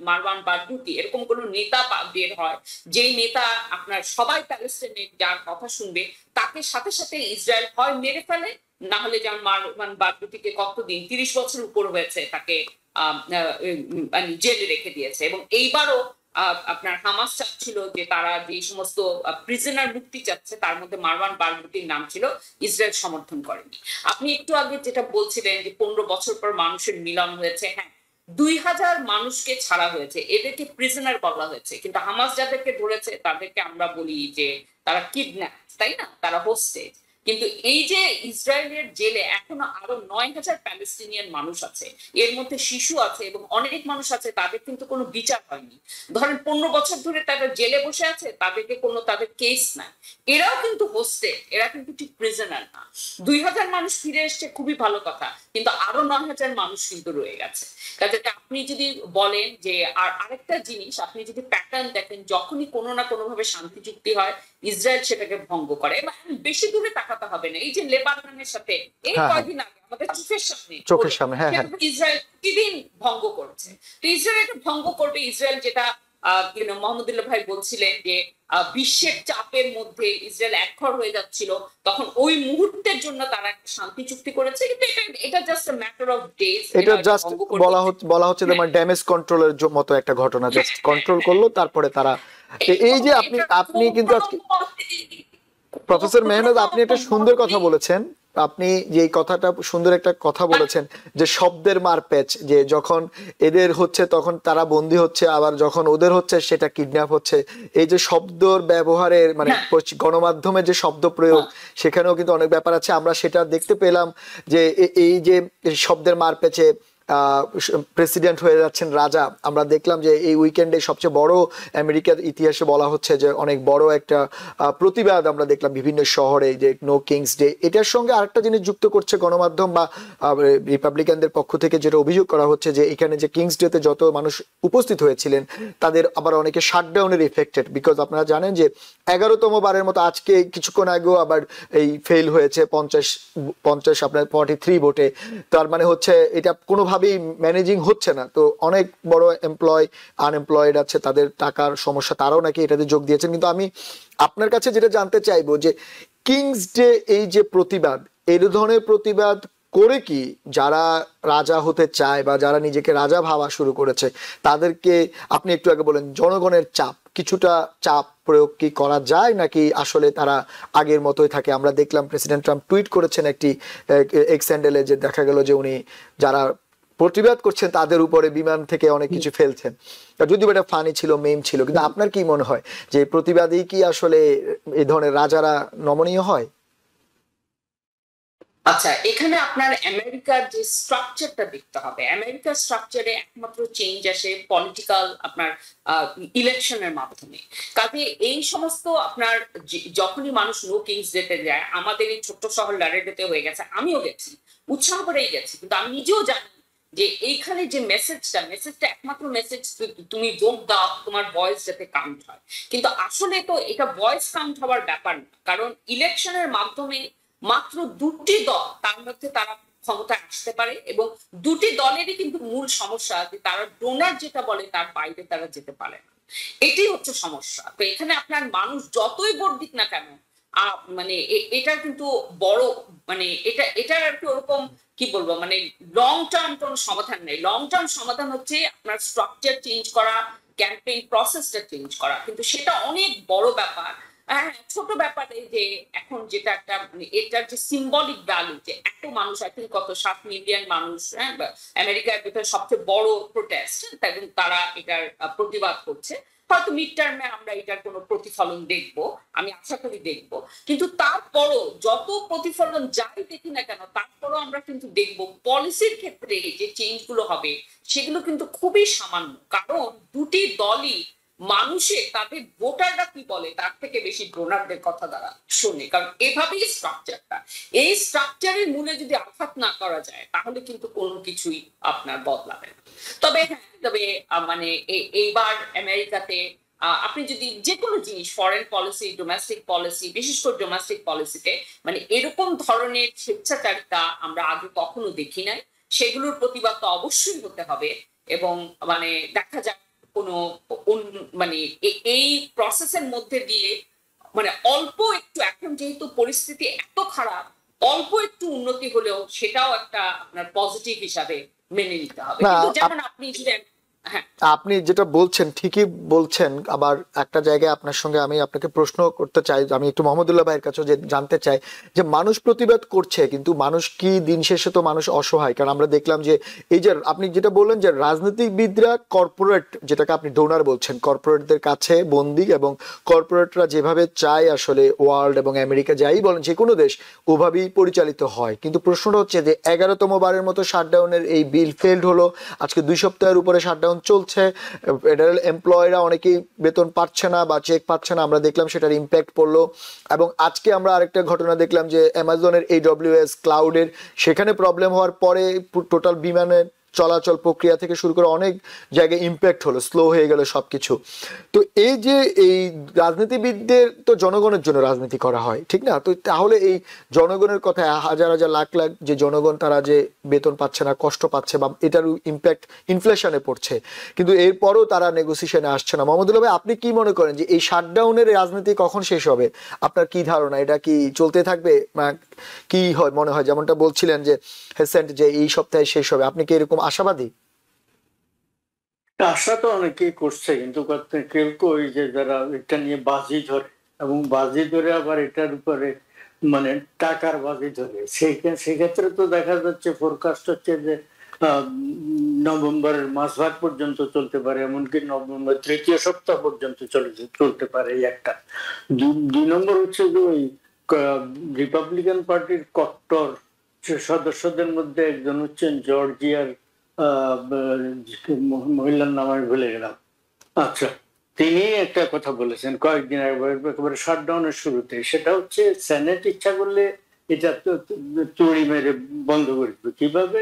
মারওয়ান বারগুতি এরকম কোন নেতা বের হয়, যে নেতা আপনার সবাই প্যালেস্টাইনের যার কথা শুনবে, তাকে সাথে সাথে ইসরায়েল হয় মেরে ফেলে, না হলে যেমন মারওয়ান বারগুতিকে কতদিন 30 বছর উপর হয়েছে তাকে জেলে রেখে দিয়েছে। এবং এইবারও আপনার হামাস চাচ্ছিল যে তারা যে সমস্ত প্রিজনার মুক্তি চাচ্ছে তার মধ্যে মারওয়ান বারগুতির নাম ছিল, ইসরায়েল সমর্থন করেনি। আপনি একটু আগে যেটা বলছিলেন যে 15 বছর পর মানুষের মিলন হয়েছে, হ্যাঁ 2000 মানুষকে ছাড়া হয়েছে, এদেরকে প্রিজনার বলা হয়েছে, কিন্তু হামাস যাদেরকে ধরেছে তাদেরকে আমরা বলি যে তারা কিডন্যাপ, তাই না, তারা হোস্টেজ। কিন্তু এই যে ইসরায়েলের জেলে এখনো আরো 9000 প্যালেস্টিনিয়ান মানুষ আছে, এর মধ্যে শিশু আছে এবং অনেক মানুষ আছে, তাদের কিন্তু কোনো বিচার হয়নি। ধরেন 15 বছর ধরে তারা জেলে বসে আছে, তাদের কেস নাই, এরাও কিন্তু হোস্টেজ, এরা কিন্তু ঠিক প্রিজনার না। 2000 মানুষ ফিরে এসছে, খুবই ভালো কথা, কিন্তু আরো 9000 মানুষ কিন্তু রয়ে গেছে। কাজে আপনি যদি বলেন যে আরেকটা জিনিস, আপনি যদি প্যাটার্ন দেখেন, যখনই কোনো না কোনো ভাবে শান্তি চুক্তি হয় ইসরায়েল সেটাকে ভঙ্গ করে। বেশি দূরে তাকাতে হবে না, এই যে লেবাননের সাথে এই কয়েকদিন আগে আমাদের চোখের সামনে ইসরায়েল প্রতিদিন ভঙ্গ করছে। তো ইসরায়েল এটা ভঙ্গ করবে। ইসরায়েল যেটা মোহাম্মদুল্লাহ ভাই বলছিলেন যে বিশ্বের চাপের মধ্যে ইসরায়েল একঘর হয়ে যাচ্ছিল, তখন ওই মুহূর্তের জন্য তারা একটা শান্তি চুক্তি করেছে, কিন্তু এটা just a matter of days. এটা জাস্ট বলা হচ্ছে যে ড্যামেজ কন্ট্রোলের মতো একটা ঘটনা, জাস্ট কন্ট্রোল করলো, তারপরে তারা এই যে আপনি কিন্তু আজকে প্রফেসর মেহনাজ আপনি একটা সুন্দর কথা বলেছেন, আপনি যে এই কথাটা সুন্দর একটা কথা বলেছেন যে শব্দের মারপ্যাচ, যে যখন এদের হচ্ছে তখন তারা বন্দী হচ্ছে, আবার যখন ওদের হচ্ছে সেটা কিডন্যাপ হচ্ছে। এই যে শব্দর ব্যবহারের মানে গণমাধ্যমে যে শব্দ প্রয়োগ, সেখানেও কিন্তু অনেক ব্যাপার আছে। আমরা সেটা দেখতে পেলাম যে এই যে শব্দের মারপ্যাচে প্রেসিডেন্ট হয়ে যাচ্ছেন রাজা। আমরা দেখলাম যে এই উইকেন্ডে সবচেয়ে বড় আমেরিকার ইতিহাসে বলা হচ্ছে যে অনেক বড় একটা প্রতিবাদ আমরা দেখলাম বিভিন্ন শহরে, যে নো কিংস ডে। এটার সঙ্গে আরেকটা জিনিস যুক্ত করছে গণমাধ্যম বা রিপাবলিকানদের পক্ষ থেকে, যেটা অভিযোগ করা হচ্ছে যে এখানে যে কিংস ডেতে যত মানুষ উপস্থিত হয়েছিলেন তাদের আবার অনেকে শাটডাউনের এফেক্টেড, বিকজ আপনারা জানেন যে 11তম বারের মতো আজকে কিছুক্ষণ আগেও আবার এই ফেল হয়েছে 50 আপনার 43 ভোটে। তার মানে হচ্ছে এটা কোনোভাবে ম্যানেজিং হচ্ছে না। তো অনেক বড় আনএমপ্লয়েড আছে, তাদের টাকার সমস্যা, তারাও নাকি এটাতে যোগ দিয়েছেন। কিন্তু আমি আপনার কাছে যেটা জানতে চাইবো যে কিংস ডে এই যে প্রতিবাদ, এই ধরনের প্রতিবাদ করে কি যারা রাজা হতে চায় বা যারা নিজেকে রাজা ভাবা শুরু করেছে তাদেরকে, আপনি একটু আগে বলেন জনগণের চাপ, কিছুটা চাপ প্রয়োগ কি করা যায়, নাকি আসলে তারা আগের মতোই থাকে? আমরা দেখলাম প্রেসিডেন্ট ট্রাম্প টুইট করেছেন একটি এক্স হ্যান্ডেলে, যে দেখা গেল যে উনি যারা প্রতিবাদ করছেন তাদের উপরে বিমান থেকে অনেক কিছু ফেলছেন। যদিও এটা ফানি ছিল, মেম ছিল, কিন্তু আপনার কি মনে হয় যে প্রতিবাদী কি আসলে এই ধরনের রাজারা নমনীয় হয়? আচ্ছা, এখানে আপনার আমেরিকার যে স্ট্রাকচারটা দেখতে হবে। আমেরিকার স্ট্রাকচারে একমাত্র চেঞ্জ আসে পলিটিক্যাল আপনার ইলেকশনের মাধ্যমে। কাজে এই সমস্ত আপনার যখনই মানুষ নো কিংস ডেতে যায়, আমাদের এই ছোট্ট শহর ল্যারেডোতে হয়ে গেছে, আমিও গেছি, উৎসাহ করেই গেছি, কিন্তু আমি নিজেও জানি যে এইখানে যে মেসেজটা একমাত্র মেসেজ, তুমি ভোট দাও, তোমার ভয়েস যাতে কাউন্ট হয়। কিন্তু আসলে তো এটা ভয়েস কাউন্ট হওয়ার ব্যাপার না, কারণ ইলেকশনের মাধ্যমে মাত্র দুটি দল তার মধ্যে তারা ক্ষমতায় আসতে পারে, এবং দুটি দলেরই কিন্তু মূল সমস্যা যে তারা ডোনার যেটা বলে তার বাইরে তারা যেতে পারে না। এটাই হচ্ছে সমস্যা। তো এখানে আপনার মানুষ যতই ভোট দিক না কেন, মানে এটা কিন্তু বড়, মানে এটার আর কি ওরকম কি বলবো, মানে লং টার্ম কোন সমাধান নেই। লং টার্ম সমাধান হচ্ছে আপনার স্ট্রাকচার চেঞ্জ করা, ক্যাম্পেইন প্রসেসটা চেঞ্জ করা, কিন্তু সেটা অনেক বড় ব্যাপার। হ্যাঁ, ছোট ব্যাপারে যে এখন যেটা একটা মানে এটার যে সিম্বলিক ভ্যালু, যে এত মানুষ, আই থিঙ্ক কত 7 মিলিয়ন মানুষ, হ্যাঁ, আমেরিকার ভিতরে সবচেয়ে বড় প্রোটেস্ট, এবং তারা এটার প্রতিবাদ করছে। হয়তো মিড টার্মে আমরা এটার কোনো প্রতিফলন দেখবো, আমি আশা করি দেখবো, কিন্তু তারপরও যত প্রতিফলন যাই দেখি না কেন, তারপরও আমরা কিন্তু দেখবো পলিসির ক্ষেত্রে যে চেঞ্জ গুলো হবে সেগুলো কিন্তু খুবই সামান্য, কারণ দুটি দলই মানুষের তাদের ভোটাররা কি বলে তার থেকে বেশি ডোনারদের কথা তারা শোনে। কারণ এভাবেই স্ট্রাকচারটা, এই স্ট্রাকচারের মূলে যদি আঘাত না করা যায় তাহলে কিন্তু কোনো কিছুই আপনার বদলাবে না। তবে হ্যাঁ, তবে মানে এইবার আমেরিকাতে আপনি যদি যে কোনো জিনিস, ফরেন পলিসি, ডোমেস্টিক পলিসি, বিশেষ করে ডোমেস্টিক পলিসিতে মানে এরকম ধরনের স্বেচ্ছাচারিতা আমরা আগে কখনো দেখি নাই। সেগুলোর প্রতিবাদ তো অবশ্যই হতে হবে, এবং মানে দেখা যাক কোনো মানে এই প্রসেসের মধ্যে দিয়ে মানে অল্প একটু, এখন যেহেতু পরিস্থিতি এত খারাপ, অল্প একটু উন্নতি হলেও সেটাও একটা আপনার পজিটিভ হিসাবে মেনে নিতে হবে। না, কিন্তু যেমন আপনি যদি, হ্যাঁ, আপনি যেটা বলছেন ঠিকই বলছেন। আবার একটা জায়গায় আপনার সঙ্গে আমি আপনাকে প্রশ্ন করতে চাই, আমি একটু মোহাম্মদুল্লাহ ভাইয়ের কাছে যে জানতে চাই যে মানুষ প্রতিবাদ করছে, কিন্তু মানুষ কি দিন শেষে তো মানুষ অসহায়। কারণ আমরা দেখলাম যে এই যে আপনি যেটা বললেন যে রাজনীতিবিদরা কর্পোরেট, যেটাকে আপনি ডোনার বলছেন, কর্পোরেটদের কাছে বন্দী, এবং কর্পোরেটরা যেভাবে চায় আসলে ওয়ার্ল্ড এবং আমেরিকা যাই বলেন যে কোনো দেশ ওভাবেই পরিচালিত হয়। কিন্তু প্রশ্নটা হচ্ছে যে 11তম বারের মতো শাটডাউনের এই বিল ফেলড হলো, আজকে 2 সপ্তাহের উপরে শাটডাউন চলছে, ফেডারেল এমপ্লয়িরা অনেকেই বেতন পাচ্ছে না বা চেক পাচ্ছে না, আমরা দেখলাম সেটার ইম্প্যাক্ট পড়লো। এবং আজকে আমরা আরেকটা ঘটনা দেখলাম যে অ্যামাজনের AWS ক্লাউডের সেখানে প্রবলেম হওয়ার পরে টোটাল বিমানের চলাচল প্রক্রিয়া থেকে শুরু করে অনেক জায়গায় ইম্প্যাক্ট হলো, স্লো হয়ে গেল সবকিছু। তো এই যে এই রাজনীতিবিদদের তো জনগণের জন্য রাজনীতি করা হয়, ঠিক না? তো তাহলে এই জনগণের কথা, হাজার হাজার লাখ লাখ যে জনগণ তারা যে বেতন পাচ্ছে না, কষ্ট পাচ্ছে, বা এটার ইম্প্যাক্ট ইনফ্লেশনে পড়ছে, কিন্তু এরপরও তারা নেগোসিয়েশনে আসছে না। মোহাম্মদুল্লাহ ভাই, আপনি কি মনে করেন যে এই শাটডাউনের রাজনীতি কখন শেষ হবে? আপনার কি ধারণা, এটা কি চলতে থাকবে? কি হয় মনে হয়, যেমনটা বলছিলেন যে হেসেন্ট যে এই সপ্তাহে শেষ হবে, আপনি কি এরকম আশাবাদী? আশা তো অনেকেই করছে, কিন্তু কেউ কেউ ওই যে যারা এটা নিয়ে বাজি ধরে, এবং বাজি ধরে আবার এটার উপরে মানে টাকার বাজি ধরে। সেক্ষেত্রে তো দেখা যাচ্ছে ফোরকাস্ট হচ্ছে যে নভেম্বরের মাঝভাগ পর্যন্ত চলতে পারে, এমনকি নভেম্বর তৃতীয় সপ্তাহ পর্যন্ত চলতে পারে। এই একটা। দুই নম্বর হচ্ছে যে ওই রিপাবলিকান পার্টির কট্টর সদস্যদের মধ্যে একজন হচ্ছেন জর্জিয়ার মহিলার নাম আমি ভুলে গেলাম। আচ্ছা, তিনি একটা কথা বলেছেন কয়েকদিন আগে, একেবারে শাটডাউনের শুরুতে, সেটা হচ্ছে সেনেট ইচ্ছা করলে এটা তুড়ি মেরে বন্ধ করে দিবে। কিভাবে?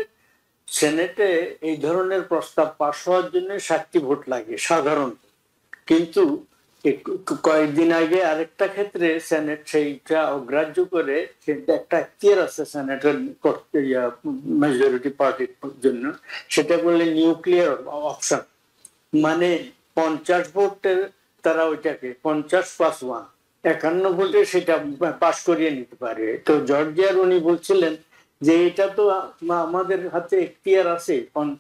সেনেটে এই ধরনের প্রস্তাব পাশ হওয়ার জন্য 60টি ভোট লাগে সাধারণত, কিন্তু কয়েকদিন আগে আরেকটা ক্ষেত্রে সেনেট সেইটা অগ্রাহ্য করে, সেটা একটা এখতিয়ার আছে সেনেটের মেজরিটি পার্টির জন্য, সেটা বললে নিউক্লিয়ার অপশন, মানে 50 ভোটের তারা ওইটাকে 50+1 51 ভোটে সেটা পাশ করিয়ে নিতে পারে। তো জর্জিয়ার উনি বলছিলেন যে এটা তো আমাদের হাতে এখতিয়ার আছে,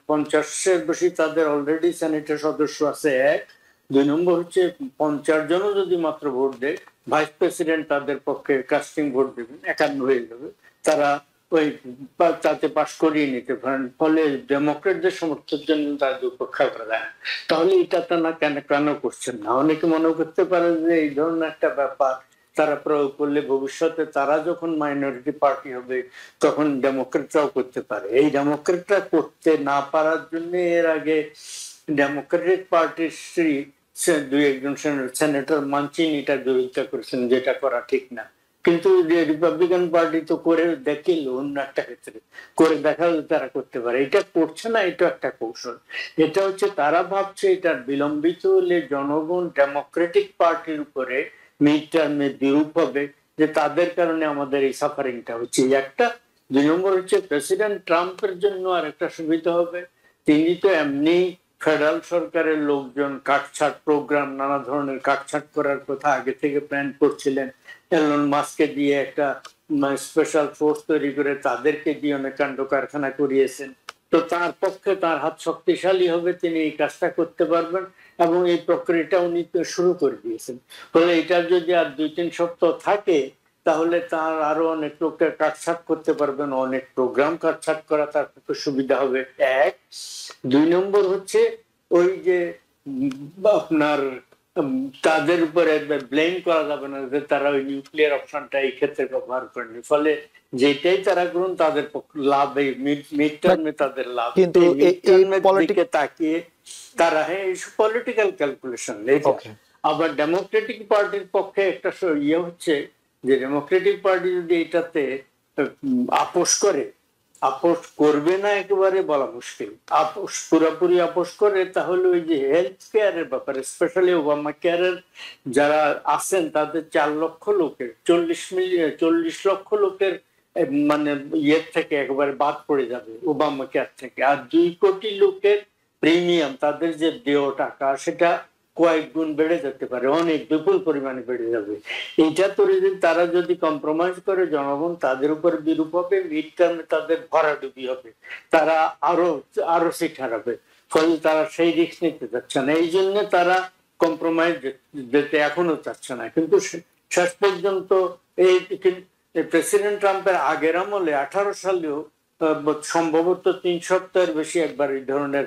50-এর বেশি তাদের অলরেডি সেনেটের সদস্য আছে। এক, দুই নম্বর হচ্ছে 50 জনও যদি মাত্র ভোট দেয়, ভাইস প্রেসিডেন্ট তাদের পক্ষে কাস্টিং ভোট দেবেন, 51 হয়ে যাবে, তারা ওই তাতে পাশ করিয়ে নিতে পারেন। ফলে ডেমোক্রেটদের সমর্থনের জন্য তাদের উপেক্ষা করা যায়। তাহলে এটা না কেন করছেন না? অনেকে মনে করতে পারে যে এই ধরনের একটা ব্যাপার তারা প্রয়োগ করলে ভবিষ্যতে তারা যখন মাইনরিটি পার্টি হবে তখন ডেমোক্রেটরাও করতে পারে। এই ডেমোক্রেটরা করতে না পারার জন্য এর আগে ডেমোক্রেটিক পার্টির দুই একজন সেনেটর মানচিনিটা বিরোধিতা করেছেন, যেটা করা ঠিক না। কিন্তু রিপাবলিকান পার্টি তো করে দেখিল, অন্য একটা ক্ষেত্রে করে দেখালে তারা করতে পারে। এটা করছে না, এটা একটা কৌশল। এটা হচ্ছে তারা ভাবছে এটা বিলম্বিত হলে জনগণ ডেমোক্রেটিক পার্টির উপরে মিড টার্মে বিরূপ হবে, যে তাদের কারণে আমাদের এই সাফারিংটা হচ্ছে। একটা। দুই নম্বর হচ্ছে প্রেসিডেন্ট ট্রাম্পের জন্য আর একটা সুবিধা হবে, তিনি তো এমনি ফেডারেল সরকারের লোকজন কাটছাট প্রোগ্রাম, নানা ধরনের কাটছাট করার কথা আগে থেকে প্ল্যান করছিলেন। এলন মাস্ককে দিয়ে একটা স্পেশাল ফোর্স তৈরি করে তাদেরকে দিয়ে অনেক কাণ্ড কারখানা করিয়েছেন। তো তার পক্ষে তার হাত শক্তিশালী হবে, তিনি এই কাজটা করতে পারবেন, এবং এই প্রক্রিয়াটা উনি শুরু করে দিয়েছেন। ফলে এটা যদি আর 2-3 সপ্তাহ থাকে, তাহলে তার আরো অনেক লোককে কাটছাট করতে পারবেন, অনেক প্রোগ্রাম কাটছাট করা তার পক্ষে সুবিধা হবে। এক। দুই নম্বর হচ্ছে ওই যে আপনার তাদের উপরে ব্লেম করা যাবে না যে তারা ওই নিউক্লিয়ার অপশনটা এই ক্ষেত্রে ব্যবহার করেনি। ফলে যেটাই তারা করুন তাদের লাভ, এই মিড টার্মে তাদের লাভ। কিন্তু দিকে তাকিয়ে তারা পলিটিক্যাল ক্যালকুলেশন। আবার ডেমোক্রেটিক পার্টির পক্ষে একটা ইয়ে হচ্ছে যে ডেমোক্রেটিক পার্টি যদি এটাতে আপোষ করে, আপোষ করবে না একেবারে বলা মুশকিল, আপোষ পুরোপুরি আপোষ করে, তাহলে ওই যে হেলথ কেয়ারের ব্যাপারে, স্পেশালি ওবামা কেয়ারের যারা আছেন তাদের 4 লক্ষ লোকের 40 লক্ষ লোকের মানে ইয়ের থেকে একেবারে বাদ পড়ে যাবে ওবামা কেয়ার থেকে। আর 2 কোটি লোকের প্রিমিয়াম, তাদের যে দেয় টাকা, সেটা কয়েক গুণ বেড়ে যেতে পারে, অনেক বিপুল পরিমাণে বেড়ে যাবে। এইটা তো তারা যদি কম্প্রোমাইজ করে, জনগণ তাদের উপর বিরূপ হবে, মিড টার্মে তাদের ভরাডুবি হবে, তারা আরো সিট হারাবে। ফলে তারা সেই রিস্ক নিতে চাচ্ছে না, এই জন্য তারা কম্প্রোমাইজ যেতে এখনো চাচ্ছে না। কিন্তু শেষ পর্যন্ত এই প্রেসিডেন্ট ট্রাম্পের আগের আমলে 18 সালেও সম্ভবত 3 সপ্তাহের বেশি একবার এই ধরনের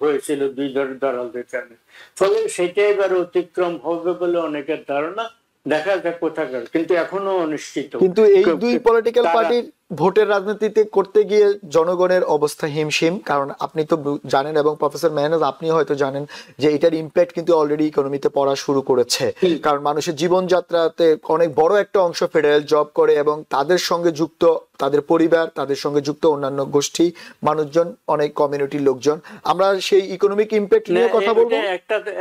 হয়েছিল 2 দলের কারণে। ফলে সেটা এবার অতিক্রম হবে বলে অনেকের ধারণা। দেখা যাক কোথাকার, কিন্তু এখনো অনিশ্চিত। কিন্তু এই দুই পলিটিক্যাল পার্টির ভোটের রাজনীতিতে করতে গিয়ে জনগণের অবস্থা হিমশিম। কারণ আপনি তো জানেন, এবং প্রফেসর মেহনাজ আপনি হয়তো জানেন, যে এটার ইম্প্যাক্ট কিন্তু অলরেডি ইকোনমিতে পড়া শুরু করেছে। কারণ মানুষের জীবনযাত্রাতে অনেক বড় একটা অংশ ফেডারেল জব করে, এবং তাদের সঙ্গে যুক্ত তাদের পরিবার, তাদের সঙ্গে যুক্ত অন্যান্য গোষ্ঠী মানুষজন, অনেক কমিউনিটির লোকজন। আমরা সেই ইকোনমিক ইম্প্যাক্ট নিয়ে কথা বলবো।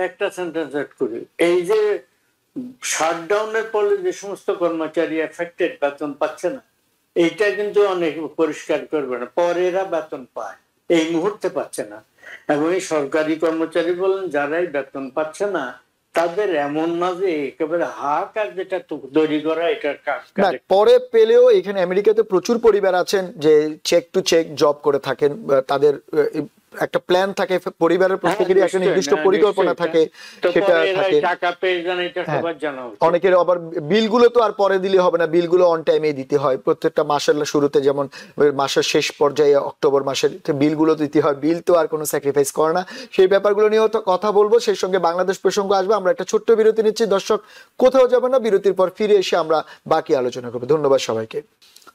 একটা সেন্টেন্স অ্যাড করি। এই যে শাটডাউনের ফলে যে সমস্ত কর্মচারী এফেক্টেড, বেতন পাচ্ছে না, এইটা কিন্তু অনেক পরিষ্কার করবে না। পরে এরা বেতন পায়, এই মুহূর্তে পাচ্ছে না। এবং এই সরকারি কর্মচারী বলেন যারাই বেতন পাচ্ছে না, তাদের এমন না যে একেবারে হাহাকার যেটা তৈরি করা, এটা পরে পেলেও এখানে আমেরিকাতে প্রচুর পরিবার আছেন যে চেক টু চেক জব করে থাকেন, তাদের একটা প্ল্যান থাকে, পরিবারের প্রত্যেকেরই একটা নির্দিষ্ট পরিকল্পনা থাকে, সেটা থাকে। টাকা পেয়ে যান, এটা সবার জানা উচিত। অনেকের আবার বিলগুলো তো আর পরে দিলে হবে না, বিলগুলো অন টাইমে দিতে হয় প্রত্যেকটা মাসের শুরুতে, যেমন মাসের শেষ পর্যায়ে অক্টোবর মাসের বিলগুলো দিতে হয়। বিল তো আর কোনো স্যাক্রিফাইস করে না। সেই ব্যাপারগুলো নিয়েও তো কথা বলবো, সেই সঙ্গে বাংলাদেশ প্রসঙ্গ আসবে। আমরা একটা ছোট্ট বিরতি নিচ্ছি, দর্শক কোথাও যাবে না, বিরতির পর ফিরে এসে আমরা বাকি আলোচনা করবো। ধন্যবাদ সবাইকে।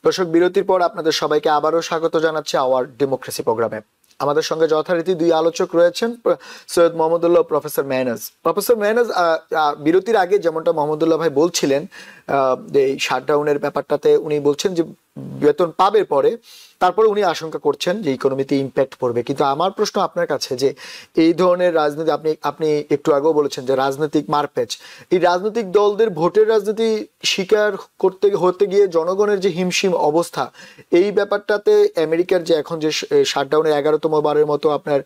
দর্শক, বিরতির পর আপনাদের সবাইকে আবারও স্বাগত জানাচ্ছি আওয়ার ডেমোক্রেসি প্রোগ্রামে। আমাদের সঙ্গে যথারীতি দুই আলোচক রয়েছেন, সৈয়দ মোহাম্মদুল্লাহ, প্রফেসর মেহনাজ। প্রফেসর মেহনাজ, বিরতির আগে যেমনটা মোহাম্মদুল্লাহ ভাই বলছিলেন, এই শাটডাউনের ব্যাপারটাতে উনি বলছেন যে বেতন পাবে পরে, তারপরে উনি আশঙ্কা করছেন যে ইকোনমিতে ইম্প্যাক্ট পড়বে। কিন্তু আমার প্রশ্ন আপনার কাছে যে এই ধরনের রাজনীতি, আপনি একটু আগেও বলেছেন যে রাজনৈতিক মারপ্যাচ, এই রাজনৈতিক দলদের ভোটের রাজনীতি স্বীকার হতে গিয়ে জনগণের যে হিমশিম অবস্থা, এই ব্যাপারটাতে আমেরিকার যে এখন যে শাটডাউনের 11তম বারের মতো আপনার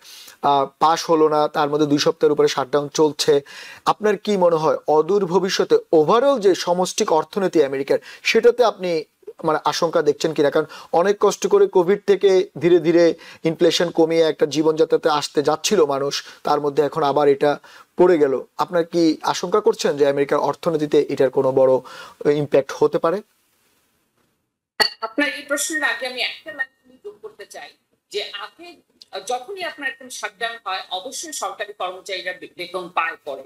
পাশ হলো না, তার মধ্যে 2 সপ্তাহের উপরে শাটডাউন চলছে, আপনার কি মনে হয় অদূর ভবিষ্যতে ওভারঅল যে সমষ্টিক অর্থনীতি আমেরিকার, সেটাতে আপনি মানে আশঙ্কা দেখছেন কিনা? কারণ অনেক কষ্ট করে কোভিড থেকে ধীরে ধীরে ইনফ্লেশন কমিয়ে একটা জীবনযাত্রাতে আসতে যাচ্ছিল মানুষ, তার মধ্যে এখন আবার এটা পড়ে গেল। আপনার কি আশঙ্কা করছেন যে আমেরিকার অর্থনীতিতে এটার কোনো বড় ইম্প্যাক্ট হতে পারে? আপনার এই প্রশ্নের আগে আমি একটা লাইন যোগ করতে চাই যে আগে যখনই আপনার একটা শাটডাউন হয়, অবশ্যই সরকারি কর্মচারীরা বেতন পায় পরে,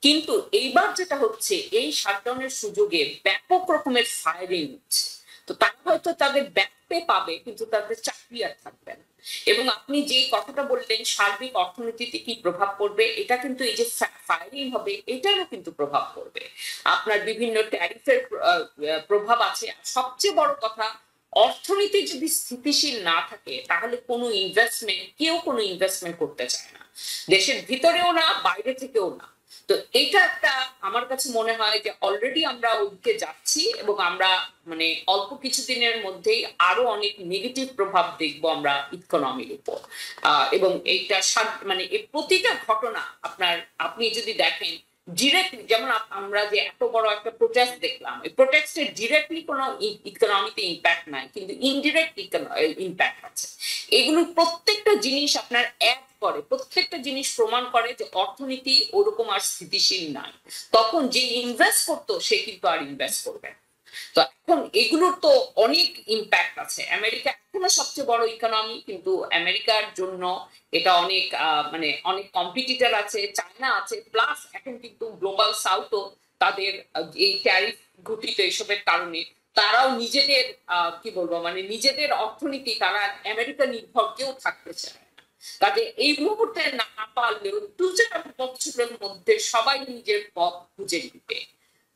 কিন্তু এইবার যেটা হচ্ছে, এই শাটডাউনের সুযোগে ব্যাপক রকমের ফায়ারিং হচ্ছে। তো তারা হয়তো তাদের ব্যাক পে পাবে, কিন্তু তাদের চাকরি আর থাকবে না। এবং আপনি যে কথাটা বললেন সার্বিক অর্থনীতিতে কি প্রভাব পড়বে, এটা কিন্তু এই যে ফায়ারিং হবে, এটারও কিন্তু প্রভাব পড়বে। আপনার বিভিন্ন ট্যারিফের প্রভাব আছে। আর সবচেয়ে বড় কথা, অর্থনীতি যদি স্থিতিশীল না থাকে, তাহলে কোনো কেউ কোনো ইনভেস্টমেন্ট করতে চায় না, দেশের ভিতরেও না, বাইরে থেকেও না। তো এটা একটা আমার কাছে মনে হয় যে অলরেডি আমরা ওইদিকে যাচ্ছি, এবং আমরা মানে অল্প কিছুদিনের মধ্যেই আরো অনেক নেগেটিভ প্রভাব দেখবো আমরা ইকোনমির উপর। এবং এইটা মানে এই প্রতিটা ঘটনা আপনি যদি দেখেন ডিরেক্টলি, যেমন আমরা যে এত বড় একটা প্রোটেস্ট দেখলাম, এই প্রোটেস্টের ডিরেক্টলি কোনো ইকোনমিতে ইম্প্যাক্ট নাই, কিন্তু ইনডিরেক্ট ইম্প্যাক্ট আছে। এগুলো প্রত্যেকটা জিনিস আপনার প্রত্যেকটা জিনিস প্রমাণ করে যে অর্থনীতি ওরকম আর স্থিতিশীল নাই। তখন যে ইনভেস্ট করতো সে কিন্তু আর ইনভেস্ট করবে না। তো এখন এগুলোর তো অনেক ইম্প্যাক্ট আছে। আমেরিকা এখনো সবচেয়ে বড় ইকোনমি, কিন্তু আমেরিকার জন্য এটা অনেক মানে অনেক কম্পিটিটর আছে, চায়না আছে, প্লাস এখন কিন্তু গ্লোবাল সাউথও তাদের এই ট্যারিফ ঘটিত এসবের কারণে তারাও নিজেদের কি বলবো মানে নিজেদের অর্থনীতি তারা আমেরিকা নির্ভর কেউ থাকতে চায়। কাজে এই মুহূর্তে না পারলেও 2-4 বছরের মধ্যে সবাই নিজের পথ খুঁজে নিবে।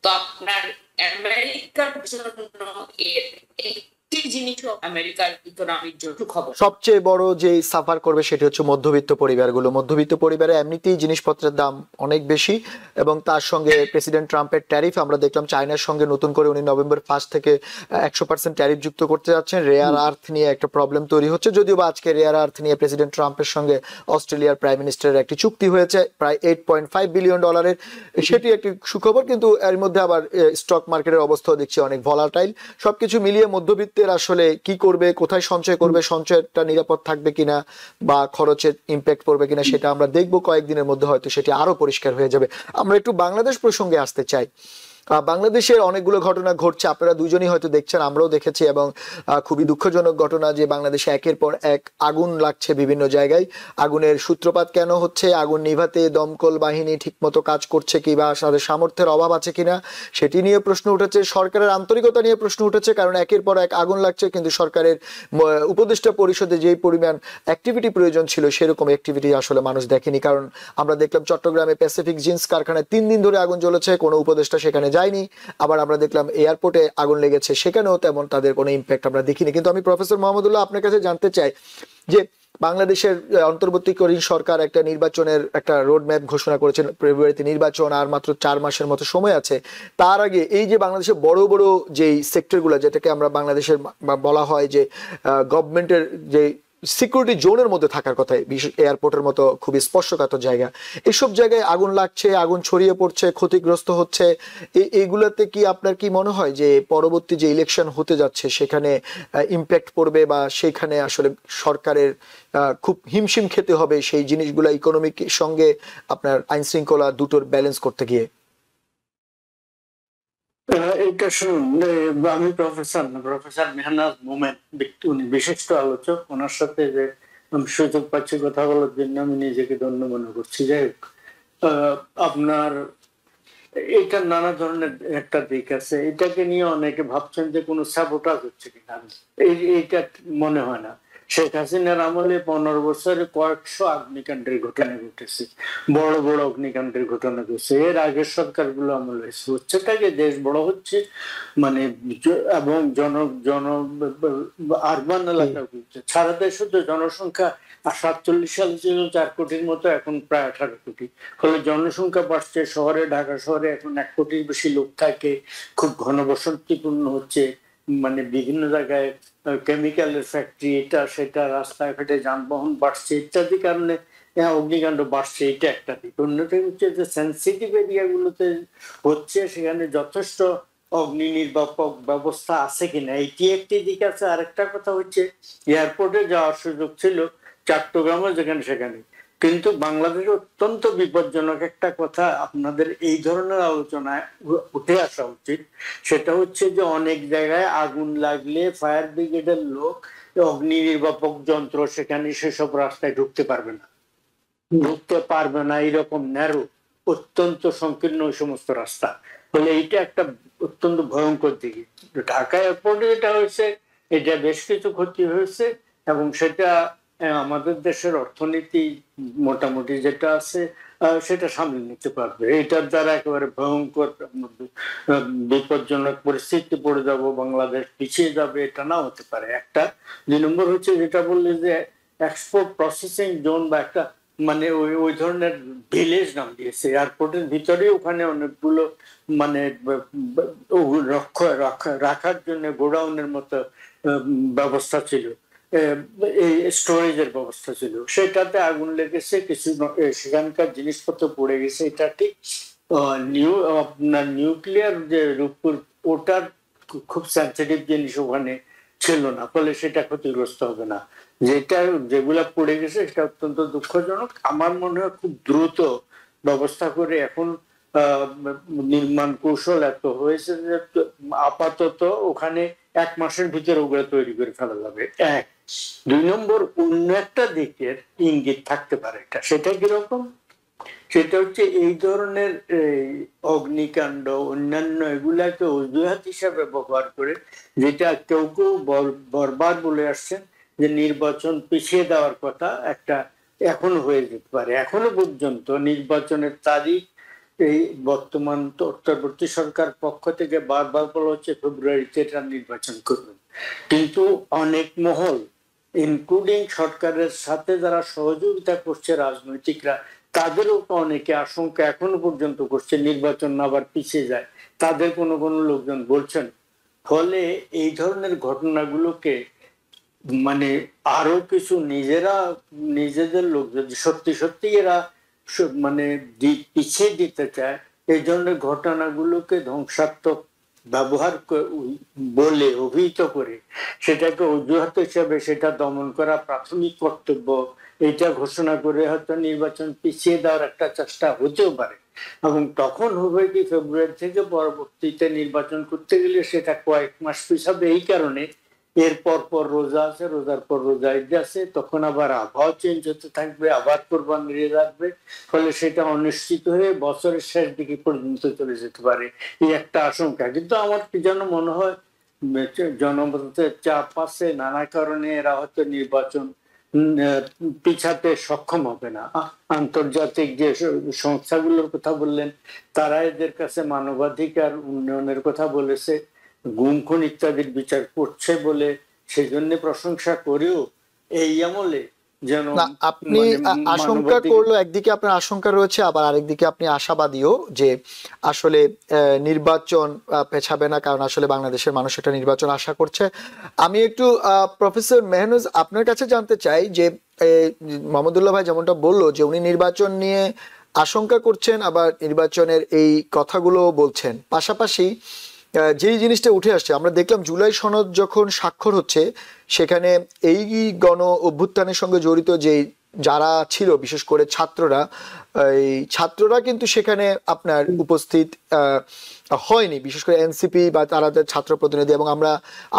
তো আপনার আমেরিকার জন্য এর একটি জিনিসও আমেরিকার ইকোনমির জন্য খবর। সবচেয়ে বড় যে সাফার করবে সেটি হচ্ছে মধ্যবিত্ত পরিবারগুলো। মধ্যবিত্ত পরিবারে এমনিতেই জিনিসপত্রের দাম অনেক বেশি, এবং তার সঙ্গে প্রেসিডেন্ট ট্রাম্পের ট্যারিফ, আমরা দেখলাম চায়নার সঙ্গে নতুন করে উনি নভেম্বর 1 থেকে 100% ট্যারিফ যুক্ত করতে যাচ্ছেন। রেয়ার আর্থ নিয়ে একটা প্রবলেম তৈরি হচ্ছে, যদিও বা আজকে রেয়ার আর্থ নিয়ে প্রেসিডেন্ট ট্রাম্পের সঙ্গে অস্ট্রেলিয়ার প্রাইম মিনিস্টারের একটি চুক্তি হয়েছে প্রায় $8.5 বিলিয়ন, সেটি একটি সুখবর। কিন্তু এর মধ্যে আবার স্টক মার্কেটের অবস্থাও দেখছি অনেক ভলাটাইল। সবকিছু মিলিয়ে মধ্যবিত্তের আসলে কি করবে, কোথায় সঞ্চয় করবে, সঞ্চয়টা নিরাপদ থাকবে কিনা বা খরচের ইম্প্যাক্ট পড়বে কিনা, সেটা আমরা দেখবো কয়েকদিনের মধ্যে, হয়তো সেটি আরো পরিষ্কার হয়ে যাবে। আমরা একটু বাংলাদেশ প্রসঙ্গে আসতে চাই। বাংলাদেশের অনেকগুলো ঘটনা ঘটছে, আপনারা দুজনই হয়তো দেখছেন, আমরাও দেখেছি, এবং খুবই দুঃখজনক ঘটনা যে বাংলাদেশে একের পর এক আগুন লাগছে বিভিন্ন জায়গায়। আগুনের সূত্রপাত কেন হচ্ছে, আগুন নিভাতে দমকল বাহিনী ঠিকমতো কাজ করছে কি বা তাদের সামর্থ্যের অভাব আছে কিনা, সেটি নিয়ে প্রশ্ন উঠেছে। সরকারের আন্তরিকতা নিয়ে প্রশ্ন উঠেছে, কারণ একের পর এক আগুন লাগছে, কিন্তু সরকারের উপদেষ্টা পরিষদে যেই পরিমাণ অ্যাক্টিভিটি প্রয়োজন ছিল সেরকম অ্যাক্টিভিটি আসলে মানুষ দেখেনি। কারণ আমরা দেখলাম চট্টগ্রামে প্যাসিফিক জিন্স কারখানায় 3 দিন ধরে আগুন জ্বলেছে, কোনো উপদেষ্টা সেখানে যায়নি। আবার আমরা দেখলাম এয়ারপোর্টে আগুন লেগেছে, সেখানেও তেমন তাদের কোনো ইম্প্যাক্ট আমরা দেখিনি। কিন্তু আমি প্রফেসর মোহাম্মদুল্লাহ আপনার কাছে জানতে চাই যে বাংলাদেশের অন্তর্বর্তীকালীন সরকার একটা নির্বাচনের একটা রোড ম্যাপ ঘোষণা করেছেন, ফেব্রুয়ারিতে নির্বাচন, আর মাত্র 4 মাসের মতো সময় আছে। তার আগে এই যে বাংলাদেশের বড় বড় যেই সেক্টরগুলো, যেটাকে আমরা বাংলাদেশের বলা হয় যে গভর্নমেন্টের যে সিকিউরিটি জোনের মধ্যে থাকার কথা, বিশেষ এয়ারপোর্টের মতো খুবই স্পর্শকাতর জায়গা, এসব জায়গায় আগুন লাগছে, আগুন ছড়িয়ে পড়ছে, ক্ষতিগ্রস্ত হচ্ছে। এইগুলাতে কি আপনার কি মনে হয় যে পরবর্তী যে ইলেকশন হতে যাচ্ছে সেখানে ইম্প্যাক্ট পড়বে, বা সেখানে আসলে সরকারের খুব হিমশিম খেতে হবে সেই জিনিসগুলো ইকোনমিক সঙ্গে আপনার আইন শৃঙ্খলা দুটোর ব্যালেন্স করতে গিয়ে? এটা শুনুন, আমি প্রফেসর মেহনাজ মোমেন, উনি বিশিষ্ট আলোচক, ওনার সাথে যে আমি সুযোগ পাচ্ছি কথা বলার জন্য আমি নিজেকে ধন্য মনে করছি। যাই হোক, আপনার এটা নানা ধরনের একটা দিক আছে। এটাকে নিয়ে অনেকে ভাবছেন যে কোনো সাবোটাজ হচ্ছে কিনা, এইটা মনে হয় না। শেখ হাসিনার আমলে 15 বছরে কয়েকশো অগ্নিকাণ্ডের ঘটনা ঘটেছে, বড় বড় অগ্নিকাণ্ডের ঘটনা ঘটেছে। এর আগের সরকারগুলো আমল হচ্ছেটাকে দেশ বড় হচ্ছে, মানে এবং জন আরবান এলাকা ঘুরছে। সারা দেশে তো জনসংখ্যা 47 সালে ছিল 4 কোটির মতো, এখন প্রায় 18 কোটি। ফলে জনসংখ্যা বাড়ছে, শহরে ঢাকা শহরে এখন 1 কোটির বেশি লোক থাকে, খুব ঘনবসতিপূর্ণ হচ্ছে, মানে বিভিন্ন জায়গায় কেমিক্যালের ফ্যাক্টরি, এটা সেটা, রাস্তাঘাটে যানবাহন বাড়ছে ইত্যাদি কারণে অগ্নিকাণ্ড বাড়ছে। এটা একটা দিক। অন্যটা হচ্ছে যে সেন্সিটিভ এরিয়া গুলোতে হচ্ছে, সেখানে যথেষ্ট অগ্নি নির্বাপক ব্যবস্থা আছে কিনা, এটি একটি দিক আছে। আরেকটা কথা হচ্ছে এয়ারপোর্টে যাওয়ার সুযোগ ছিল চট্টগ্রামে যেখানে সেখানে, কিন্তু বাংলাদেশে অত্যন্ত বিপজ্জনক একটা কথা আপনাদের এই ধরনের আলোচনায় উঠে আসা উচিত। সেটা হচ্ছে যে অনেক জায়গায় আগুন লাগলে ফায়ার ব্রিগেডের লোক, অগ্নি নির্বাপক যন্ত্র সেখানে সেসব রাস্তায় ঢুকতে পারবে না, এরকম ন্যারো, অত্যন্ত সংকীর্ণ ওই সমস্ত রাস্তা। ফলে এইটা একটা অত্যন্ত ভয়ঙ্কর দিক। ঢাকা এয়ারপোর্টে যেটা হয়েছে, এটা বেশ কিছু ক্ষতি হয়েছে, এবং সেটা আমাদের দেশের অর্থনীতি মোটামুটি যেটা আছে সেটা সামলে নিতে পারবে। এটার দ্বারা একেবারে ভয়ঙ্কর বিপজ্জনক পরিস্থিতি পড়ে যাব, বাংলাদেশ পিছিয়ে যাবে, এটা না হতে পারে। একটা 2 নম্বর হচ্ছে যেটা বললে যে এক্সপোর্ট প্রসেসিং জোন বা একটা, মানে ওই ধরনের ভিলেজ নাম দিয়েছে এয়ারপোর্টের ভিতরে, ওখানে অনেকগুলো মানে রাখার জন্য গোডাউনের মতো ব্যবস্থা ছিল, এই স্টোরেজের ব্যবস্থা ছিল। সেটাতে আগুন লেগেছে, কিছু সেখানকার জিনিসপত্র পড়ে গেছে, এটা ঠিক। আপনার নিউক্লিয়ার যে রূপপুর, ওটার খুব সেন্সিটিভ জিনিস ওখানে ছিল না, ফলে সেটা ক্ষতিগ্রস্ত হবে না। যেগুলা পড়ে গেছে সেটা অত্যন্ত দুঃখজনক। আমার মনে হয় খুব দ্রুত ব্যবস্থা করে, এখন নির্মাণ কৌশল এত হয়েছে যে আপাতত ওখানে 1 মাসের ভিতরে ওগুলো তৈরি করে ফেলা যাবে। 1 2 নম্বর, অন্য একটা দিকের ইঙ্গিত থাকতে পারে এটা, সেটা কিরকম? সেটা হচ্ছে এই ধরনের অগ্নিকাণ্ড অন্যান্য এগুলাকে অজুহাত হিসাবে ব্যবহার করে, যেটা কেউ কেউ বরবার বলে আসছেন যে নির্বাচন পিছিয়ে দেওয়ার কথা একটা এখনো হয়ে যেতে পারে। এখনো পর্যন্ত নির্বাচনের তারিখ এই বর্তমান অন্তর্বর্তী সরকার পক্ষ থেকে বারবার বলা হচ্ছে ফেব্রুয়ারিতে এটা নির্বাচন করবেন, কিন্তু অনেক মহল ইনক্লুডিং সরকারের সাথে যারা সহযোগিতা করছে রাজনৈতিকরা, তাদেরও অনেকে আশঙ্কা এখনো পর্যন্ত করছে নির্বাচন আবার পিছিয়ে যায়, তাদের কোনো কোনো লোকজন বলছেন। ফলে এই ধরনের ঘটনাগুলোকে মানে আরো কিছু নিজেদের লোক যদি সত্যি সত্যি এরা মানে পিছিয়ে দিতে চায়, এই ধরনের ঘটনাগুলোকে ধ্বংসাত্মক ব্যবহার বলে অভিহিত করে সেটাকে অজুহাত হিসাবে সেটা দমন করা প্রাথমিক কর্তব্য, এটা ঘোষণা করে হয়তো নির্বাচন পিছিয়ে দেওয়ার একটা চেষ্টা হতেও পারে। এবং তখন হবে কি, ফেব্রুয়ারি থেকে পরবর্তীতে নির্বাচন করতে গেলে সেটা কয়েক মাস পিছাবে। এই কারণে এর পর রোজা আছে, রোজার পর রোজা ঈদ আছে, তখন আবার আবহাওয়া চেঞ্জ হতে থাকবে, আবার কোরবানি ঈদ আসবে, ফলে সেটা অনিশ্চিত হয়ে বছরের শেষ দিকে পর্যন্ত চলে যেতে পারে, এই একটা আশঙ্কা। কিন্তু আমার কি যেন মনে হয় জনমতের চাপ আছে, নানা কারণে এরা হয়তো নির্বাচন পিছাতে সক্ষম হবে না। আন্তর্জাতিক যে সংস্থাগুলোর কথা বললেন, তারা এদের কাছে মানবাধিকার উন্নয়নের কথা বলেছে, গুম খুন ইত্যাদির বিচার করছে বলে সেই জন্য প্রশংসা করেও এই আমলে যেন না, আপনি আশঙ্কা মানবাধিকার। করলো, একদিকে আপনার আশঙ্কা রয়েছে, আবার আরেকদিকে আপনি আশাবাদীও যে আসলে নির্বাচন পেছাবে না, কারণ আসলে বাংলাদেশের মানুষ একটা নির্বাচন আশা করছে। আমি একটু প্রফেসর মেহনুজ আপনার কাছে জানতে চাই যে মোহাম্মদুল্লাহ ভাই যেমনটা বললো যে উনি নির্বাচন নিয়ে আশঙ্কা করছেন, আবার নির্বাচনের এই কথাগুলো বলছেন। পাশাপাশি যেই জিনিসটা উঠে আসছে, আমরা দেখলাম জুলাই সনদ যখন স্বাক্ষর হচ্ছে, সেখানে এই গণ অভ্যুত্থানের সঙ্গে জড়িত যে যারা ছিল, বিশেষ করে ছাত্ররা, এই ছাত্ররা কিন্তু সেখানে আপনার উপস্থিত হয়নি, বিশেষ করে এনসিপি বা তারা ছাত্র প্রতিনিধি, এবং আমরা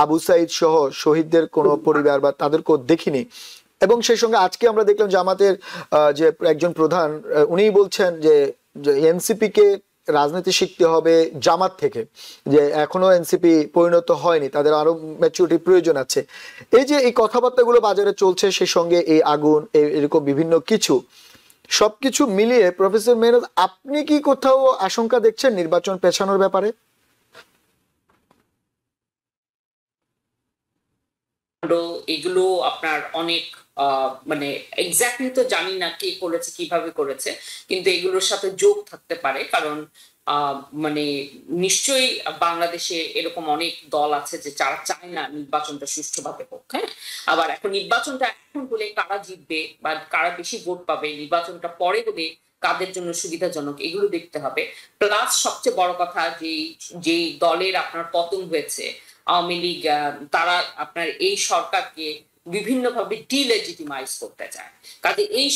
আবু সাইদ সহ শহীদদের কোনো পরিবার বা তাদেরকেও দেখিনি। এবং সেই সঙ্গে আজকে আমরা দেখলাম জামাতের যে একজন প্রধান, উনিই বলছেন যে এনসিপি কে রাজনীতি শিখতে হবে জামাত থেকে, যে এখনো এনসিপি পরিণত হয়নি, তাদের আরো ম্যাচুরিটি প্রয়োজন আছে। এই যে এই কথাবার্তাগুলো বাজারে চলছে, সেই সঙ্গে এই আগুন, এরকম বিভিন্ন কিছু, সবকিছু মিলিয়ে প্রফেসর মেহনুজ, আপনি কি কোথাও আশঙ্কা দেখছেন নির্বাচন পেছানোর ব্যাপারে? এগুলো আপনার অনেক মানে এক্স্যাক্টলি তো জানি না কে করেছে কিভাবে করেছে, কিন্তু এগুলোর সাথে যোগ থাকতে পারে। কারণ মানে নিশ্চয়ই বাংলাদেশে এরকম অনেক দল আছে যে যারা চায় না নির্বাচনটা সুষ্ঠুভাবে হোক। হ্যাঁ, আবার এখন নির্বাচনটা এখন হলে কারা জিতবে বা কারা বেশি ভোট পাবে, নির্বাচনটা পরে হলে কাদের জন্য সুবিধাজনক, এগুলো দেখতে হবে। প্লাস সবচেয়ে বড় কথা, যে দলের আপনার পতন হয়েছে আওয়ামী লীগ, তারা আপনার এই সরকারকে বিভিন্নভাবে ডিলেজিটিমাইজ করতে চায়। কাজে এই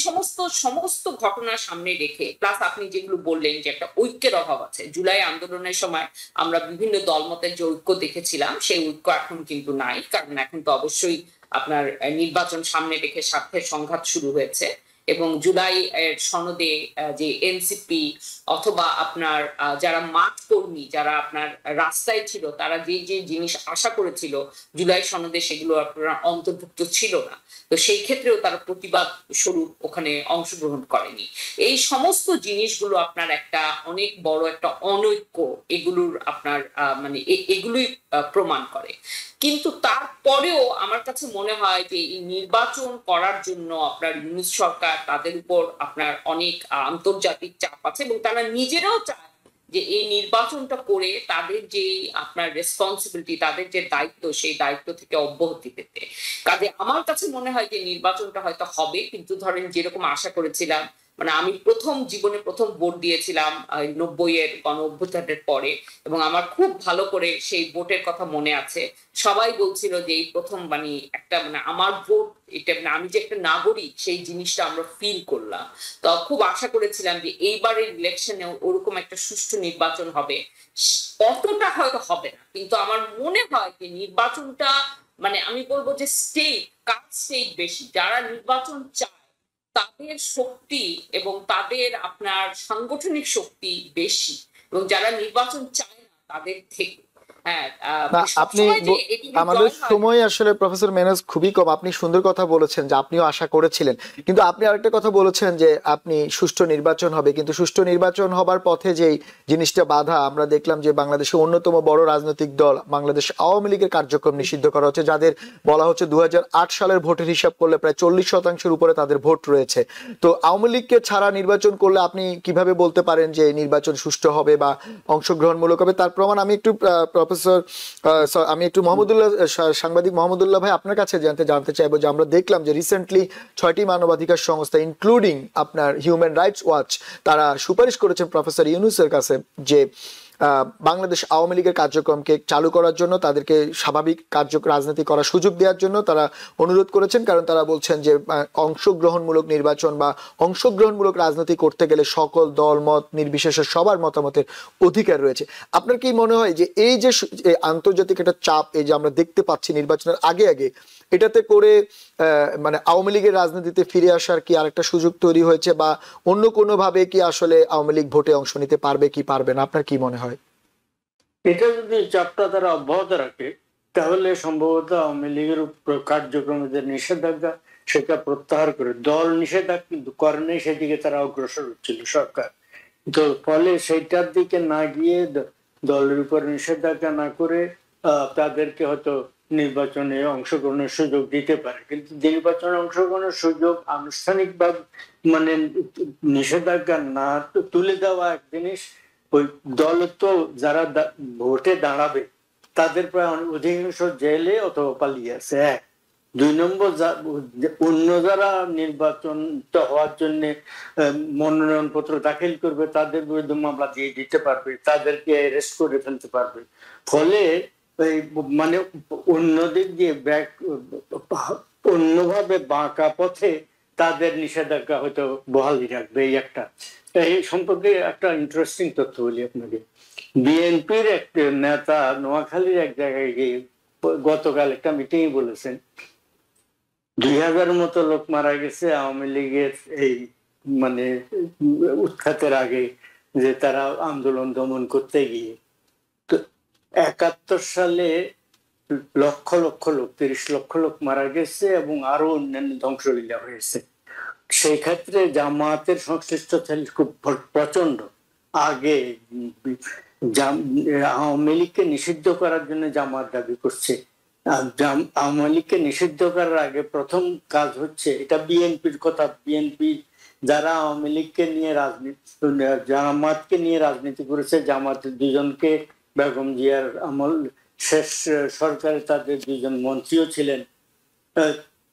সমস্ত ঘটনার সামনে রেখে, প্লাস আপনি যেগুলো বললেন যে একটা ঐক্যের অভাব আছে, জুলাই আন্দোলনের সময় আমরা বিভিন্ন দলমতের যে ঐক্য দেখেছিলাম, সেই ঐক্য এখন কিন্তু নাই। কারণ এখন তো অবশ্যই আপনার নির্বাচন সামনে রেখে স্বার্থের সংঘাত শুরু হয়েছে। এবং জুলাই এর সনদে যে এনসিপি অথবা আপনার যারা মাঠ কর্মী, যারা আপনার রাস্তায় ছিল, তারা যে যে জিনিস আশা করেছিল জুলাই সনদে, সেগুলো আপনার অন্তর্ভুক্ত ছিল না। তো সেই ক্ষেত্রেও তারা প্রতিবাদ স্বরূপ ওখানে অংশগ্রহণ করেনি। এই সমস্ত জিনিসগুলো আপনার একটা অনেক বড় একটা অনৈক্য, এগুলোর আপনার মানে এগুলোই প্রমাণ করে। কিন্তু তারপরেও আমার কাছে মনে হয় যে এই নির্বাচন করার জন্য আপনার ইউনূস সরকার, তাদের উপর আপনার অনেক আন্তর্জাতিক চাপ আছে, এবং তারা নিজেরাও চায় যে এই নির্বাচনটা করে তাদের যে আপনার রেসপন্সিবিলিটি, তাদের যে দায়িত্ব, সেই দায়িত্ব থেকে অব্যাহতি পেতে। কাজে আমার কাছে মনে হয় যে নির্বাচনটা হয়তো হবে, কিন্তু ধরেন যেরকম আশা করেছিলাম, মানে আমি জীবনে প্রথম ভোট দিয়েছিলাম 90-এর গণ অভ্যুত্থানের পরে, এবং আমার খুব ভালো করে সেই ভোটের কথা মনে আছে। সবাই বলছিল যে এই প্রথম মানে একটা মানে আমার ভোট, এটা মানে আমি যে একটা নাগরিক, সেই জিনিসটা আমরা ফিল করলাম। তো খুব আশা করেছিলাম যে এইবারের ইলেকশনে ওরকম একটা সুষ্ঠু নির্বাচন হবে। অতটা হয়তো হবে না, কিন্তু আমার মনে হয় যে নির্বাচনটা মানে আমি বলবো যে স্টেট বেশি, যারা নির্বাচন চায় তাদের শক্তি এবং তাদের আপনার সাংগঠনিক শক্তি বেশি, এবং যারা নির্বাচন চায় না তাদের থেকে। হ্যাঁ, না, মানে আপনি সবসময় যে এটি আমাদের জয় হয়। সময় আসলে প্রফেসর মেহনাজ খুবই কম। আপনি সুন্দর কথা বলেছেন যে আপনিও আশা করেছিলেন, কিন্তু আপনি আরেকটা কথা বলেছেন যে আপনি সুষ্ঠু নির্বাচন হবে, কিন্তু সুষ্ঠু নির্বাচন হবার পথে যেই জিনিসটা বাধা, আমরা দেখলাম যে বাংলাদেশের অন্যতম বড় রাজনৈতিক দল বাংলাদেশ আওয়ামী লীগের কার্যক্রম নিষিদ্ধ করা হচ্ছে, যাদের বলা হচ্ছে 2008 সালের ভোটের হিসাব করলে প্রায় 40% উপরে তাদের ভোট রয়েছে। তো আওয়ামী লীগকে ছাড়া নির্বাচন করলে আপনি কিভাবে বলতে পারেন যে নির্বাচন সুষ্ঠু হবে বা অংশগ্রহণমূলক হবে? তার প্রমাণ আমি একটু প্রফেসর আমি একটু সাংবাদিক মোহাম্মদুল্লাহ ভাই আপনার কাছে জানতে চাইবো যে আমরা দেখলাম যে রিসেন্টলি 6টি মানবাধিকার সংস্থা ইনক্লুডিং আপনার হিউম্যান রাইটস ওয়াচ, তারা সুপারিশ করেছেন প্রফেসর ইউনূসের কাছে যে বাংলাদেশ আওয়ামী লীগের কার্যক্রমকে চালু করার জন্য, তাদেরকে স্বাভাবিক রাজনীতি করার সুযোগ দেওয়ার জন্য তারা অনুরোধ করেছেন। কারণ তারা বলছেন যে অংশগ্রহণমূলক নির্বাচন বা অংশগ্রহণমূলক রাজনীতি করতে গেলে সকল দল মত নির্বিশেষে সবার মতামতের অধিকার রয়েছে। আপনার কি মনে হয় যে এই যে আন্তর্জাতিক একটা চাপ, এই যে আমরা দেখতে পাচ্ছি নির্বাচনের আগে আগে, এটাতে করে মানে আওয়ামী লীগের রাজনীতিতে ফিরে আসার কি আরেকটা সুযোগ তৈরি হয়েছে, বা অন্য কোনো ভাবে কি আসলে আওয়ামী লীগ ভোটে অংশ নিতে পারবে কি পারবে না, আপনার কি মনে হয়? এটা যদি চাপটা তারা অব্যাহত রাখে, তাহলে সম্ভবত আওয়ামী লীগের কার্যক্রমে যে নিষেধাজ্ঞা, সেটা প্রত্যাহার করে, দল নিষেধাজ্ঞা কিন্তু করেনি, সেদিকে তারা অগ্রসর হচ্ছিল সরকার। তো ফলে সেইটার দিকে না গিয়ে, দলের উপর নিষেধাজ্ঞা না করে তাদেরকে হয়তো নির্বাচনে অংশগ্রহণের সুযোগ দিতে পারে, কিন্তু নির্বাচনে অংশগ্রহণের সুযোগ আনুষ্ঠানিকভাবে মানে নিষেধাজ্ঞা না তুলে দেওয়া এক জিনিস, ওই দল তো যারা ভোটে দাঁড়াবে তাদের প্রায় অধিকাংশ জেলে অথবা পালিয়ে আছে, এক। 2 নম্বর, অন্য যারা নির্বাচন হওয়ার জন্য মনোনয়ন পত্র দাখিল করবে তাদের বিরুদ্ধে মামলা দিয়ে দিতে পারবে, তাদেরকে অ্যারেস্ট করে ফেলতে পারবে। ফলে এই মানে অন্যদিক দিয়ে অন্যভাবে বাঁকা পথে তাদের নিষেধাজ্ঞা হয়তো বহালই রাখবে। এই একটা, এই সম্পর্কে একটা ইন্টারেস্টিং তথ্য বলি আপনাকে। বিএনপির এক নেতা নোয়াখালীর এক জায়গায় গিয়ে গতকাল একটা মিটিং বলেছেন 2000 মতো লোক মারা গেছে আওয়ামী লীগের এই মানে উৎখাতের আগে, যে তারা আন্দোলন দমন করতে গিয়ে। তো 71 সালে লক্ষ লক্ষ লোক, 30 লক্ষ লোক মারা গেছে এবং আরো অন্যান্য ধ্বংসলীলা হয়েছে। সেই ক্ষেত্রে জামায়াতের সংশ্লিষ্টতা খুব প্রচন্ড। আগে আওয়ামী লীগকে নিষিদ্ধ করার জন্য জামায়াত দাবি করছে, আওয়ামী লীগকে নিষিদ্ধ করার আগে প্রথম কাজ হচ্ছে, এটা বিএনপির কথা, বিএনপি যারা আওয়ামী লীগকে নিয়ে রাজনীতি, জামাতকে নিয়ে রাজনীতি করেছে, জামাতের 2 জনকে বেগম জিয়ার আমল শেষ সরকারে তাদের 2 জন মন্ত্রীও ছিলেন,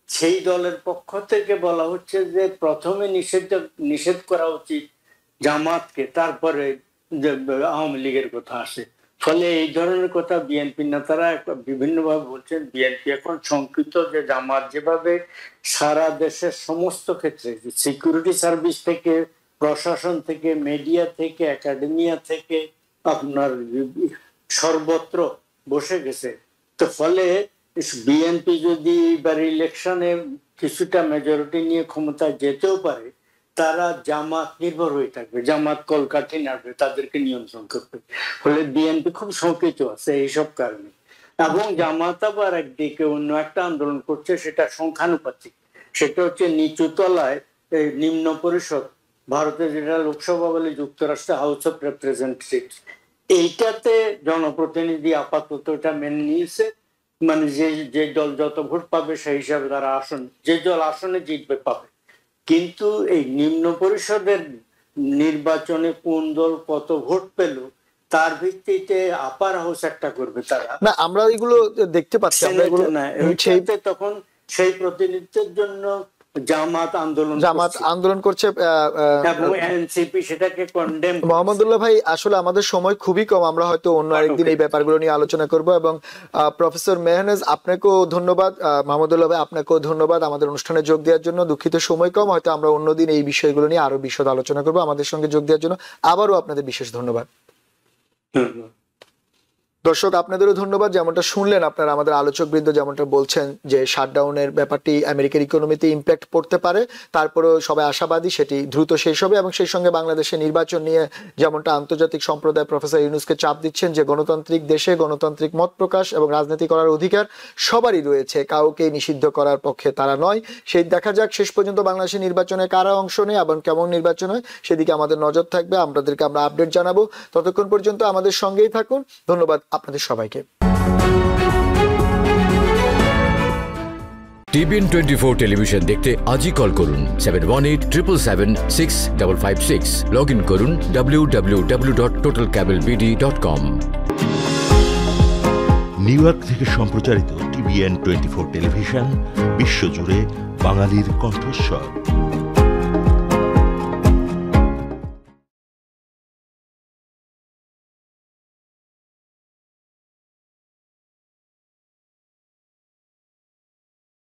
সেই দলের পক্ষ থেকে বলা হচ্ছে যে প্রথমে নিষেধ করা উচিত জামাতকে, তারপরে আওয়ামী লীগের কথা আসে। ফলে এই ধরনের কথা বিএনপি নেতারা বিভিন্নভাবে বলছেন। বিএনপি এখন শঙ্কিত যে জামাত যেভাবে সারা দেশের সমস্ত ক্ষেত্রে, সিকিউরিটি সার্ভিস থেকে, প্রশাসন থেকে, মিডিয়া থেকে, একাডেমিয়া থেকে, আপনার সর্বত্র বসে গেছে। তো ফলে বিএনপি যদি এবার ইলেকশনে কিছুটা মেজরিটি নিয়ে ক্ষমতায় যেতেও পারে, তারা জামাত নির্ভর হয়ে থাকবে, জামাত কলকাঠি নাড়বে, তাদেরকে নিয়ন্ত্রণ করবে। ফলে বিএনপি খুব শঙ্কিত আছে এইসব কারণে। এবং জামাত আবার একদিকে অন্য একটা আন্দোলন করছে, সেটা সংখ্যানুপাতিক, সেটা হচ্ছে নিচু তলায় এই নিম্ন পরিষদ, ভারতে যেটা লোকসভা বলে যুক্তরাষ্ট্রে হাউস অফ রিপ্রেজেন্টেটিভ, এইটাতে জনপ্রতিনিধি আপাতত এটা মেনে নিয়েছে, মানে যে দল যত ভোট পাবে সেই হিসাবে তারা আসন, যে দল আসনে জিতবে পাবে। কিন্তু এই নিম্ন পরিষদের নির্বাচনে কোন দল কত ভোট পেল তার ভিত্তিতে আপার হাউস একটা করবে তারা। না, আমরা এগুলো দেখতে পাচ্ছি, আমরা এগুলো তখন সেই প্রতিনিধিত্বের জন্য জামাত আন্দোলন করছে এবং এনসিপি সেটাকে কন্ডেম। মোহাম্মদুল্লাহ ভাই, আসলে আমাদের সময় খুবই কম, আমরা হয়তো অন্য আরেকদিন এই ব্যাপারগুলো নিয়ে আলোচনা করব। এবং প্রফেসর মেহনাজ, আপনাকেও ধন্যবাদ, মাহমুদুল্লাহ ভাই আপনাকেও ধন্যবাদ আমাদের অনুষ্ঠানে যোগ দেওয়ার জন্য। দুঃখিত সময় কম, হয়তো আমরা অন্যদিন এই বিষয়গুলো নিয়ে আরো বিশদ আলোচনা করব। আমাদের সঙ্গে যোগ দেওয়ার জন্য আবারও আপনাদের বিশেষ ধন্যবাদ। দর্শক, আপনাদেরও ধন্যবাদ। যেমনটা শুনলেন আপনারা, আমাদের আলোচকবৃন্দ যেমনটা বলছেন যে শাটডাউনের ব্যাপারটি আমেরিকার ইকোনমিতে ইম্প্যাক্ট পড়তে পারে, তারপরেও সবাই আশাবাদী সেটি দ্রুত শেষ হবে। এবং সেই সঙ্গে বাংলাদেশের নির্বাচন নিয়ে যেমনটা আন্তর্জাতিক সম্প্রদায় প্রফেসর ইউনূসকে চাপ দিচ্ছেন যে গণতান্ত্রিক দেশে গণতান্ত্রিক মত প্রকাশ এবং রাজনীতি করার অধিকার সবারই রয়েছে, কাউকেই নিষিদ্ধ করার পক্ষে তারা নয়। সেই দেখা যাক শেষ পর্যন্ত বাংলাদেশের নির্বাচনে কারা অংশ নেয় এবং কেমন নির্বাচন হয়, সেদিকে আমাদের নজর থাকবে, আপনাদেরকে আমরা আপডেট জানাবো। ততক্ষণ পর্যন্ত আমাদের সঙ্গেই থাকুন। ধন্যবাদ আপনাদের সবাইকে। টিবিএন 24 টেলিভিশন দেখতে আজই কল করুন 7187776556। লগ ইন করুন www.totalcablebd.com। নিউ ইয়র্ক থেকে সম্প্রচারিত টিবিএন 24 টেলিভিশন বিশ্বজুড়ে বাঙালির কণ্ঠস্বর।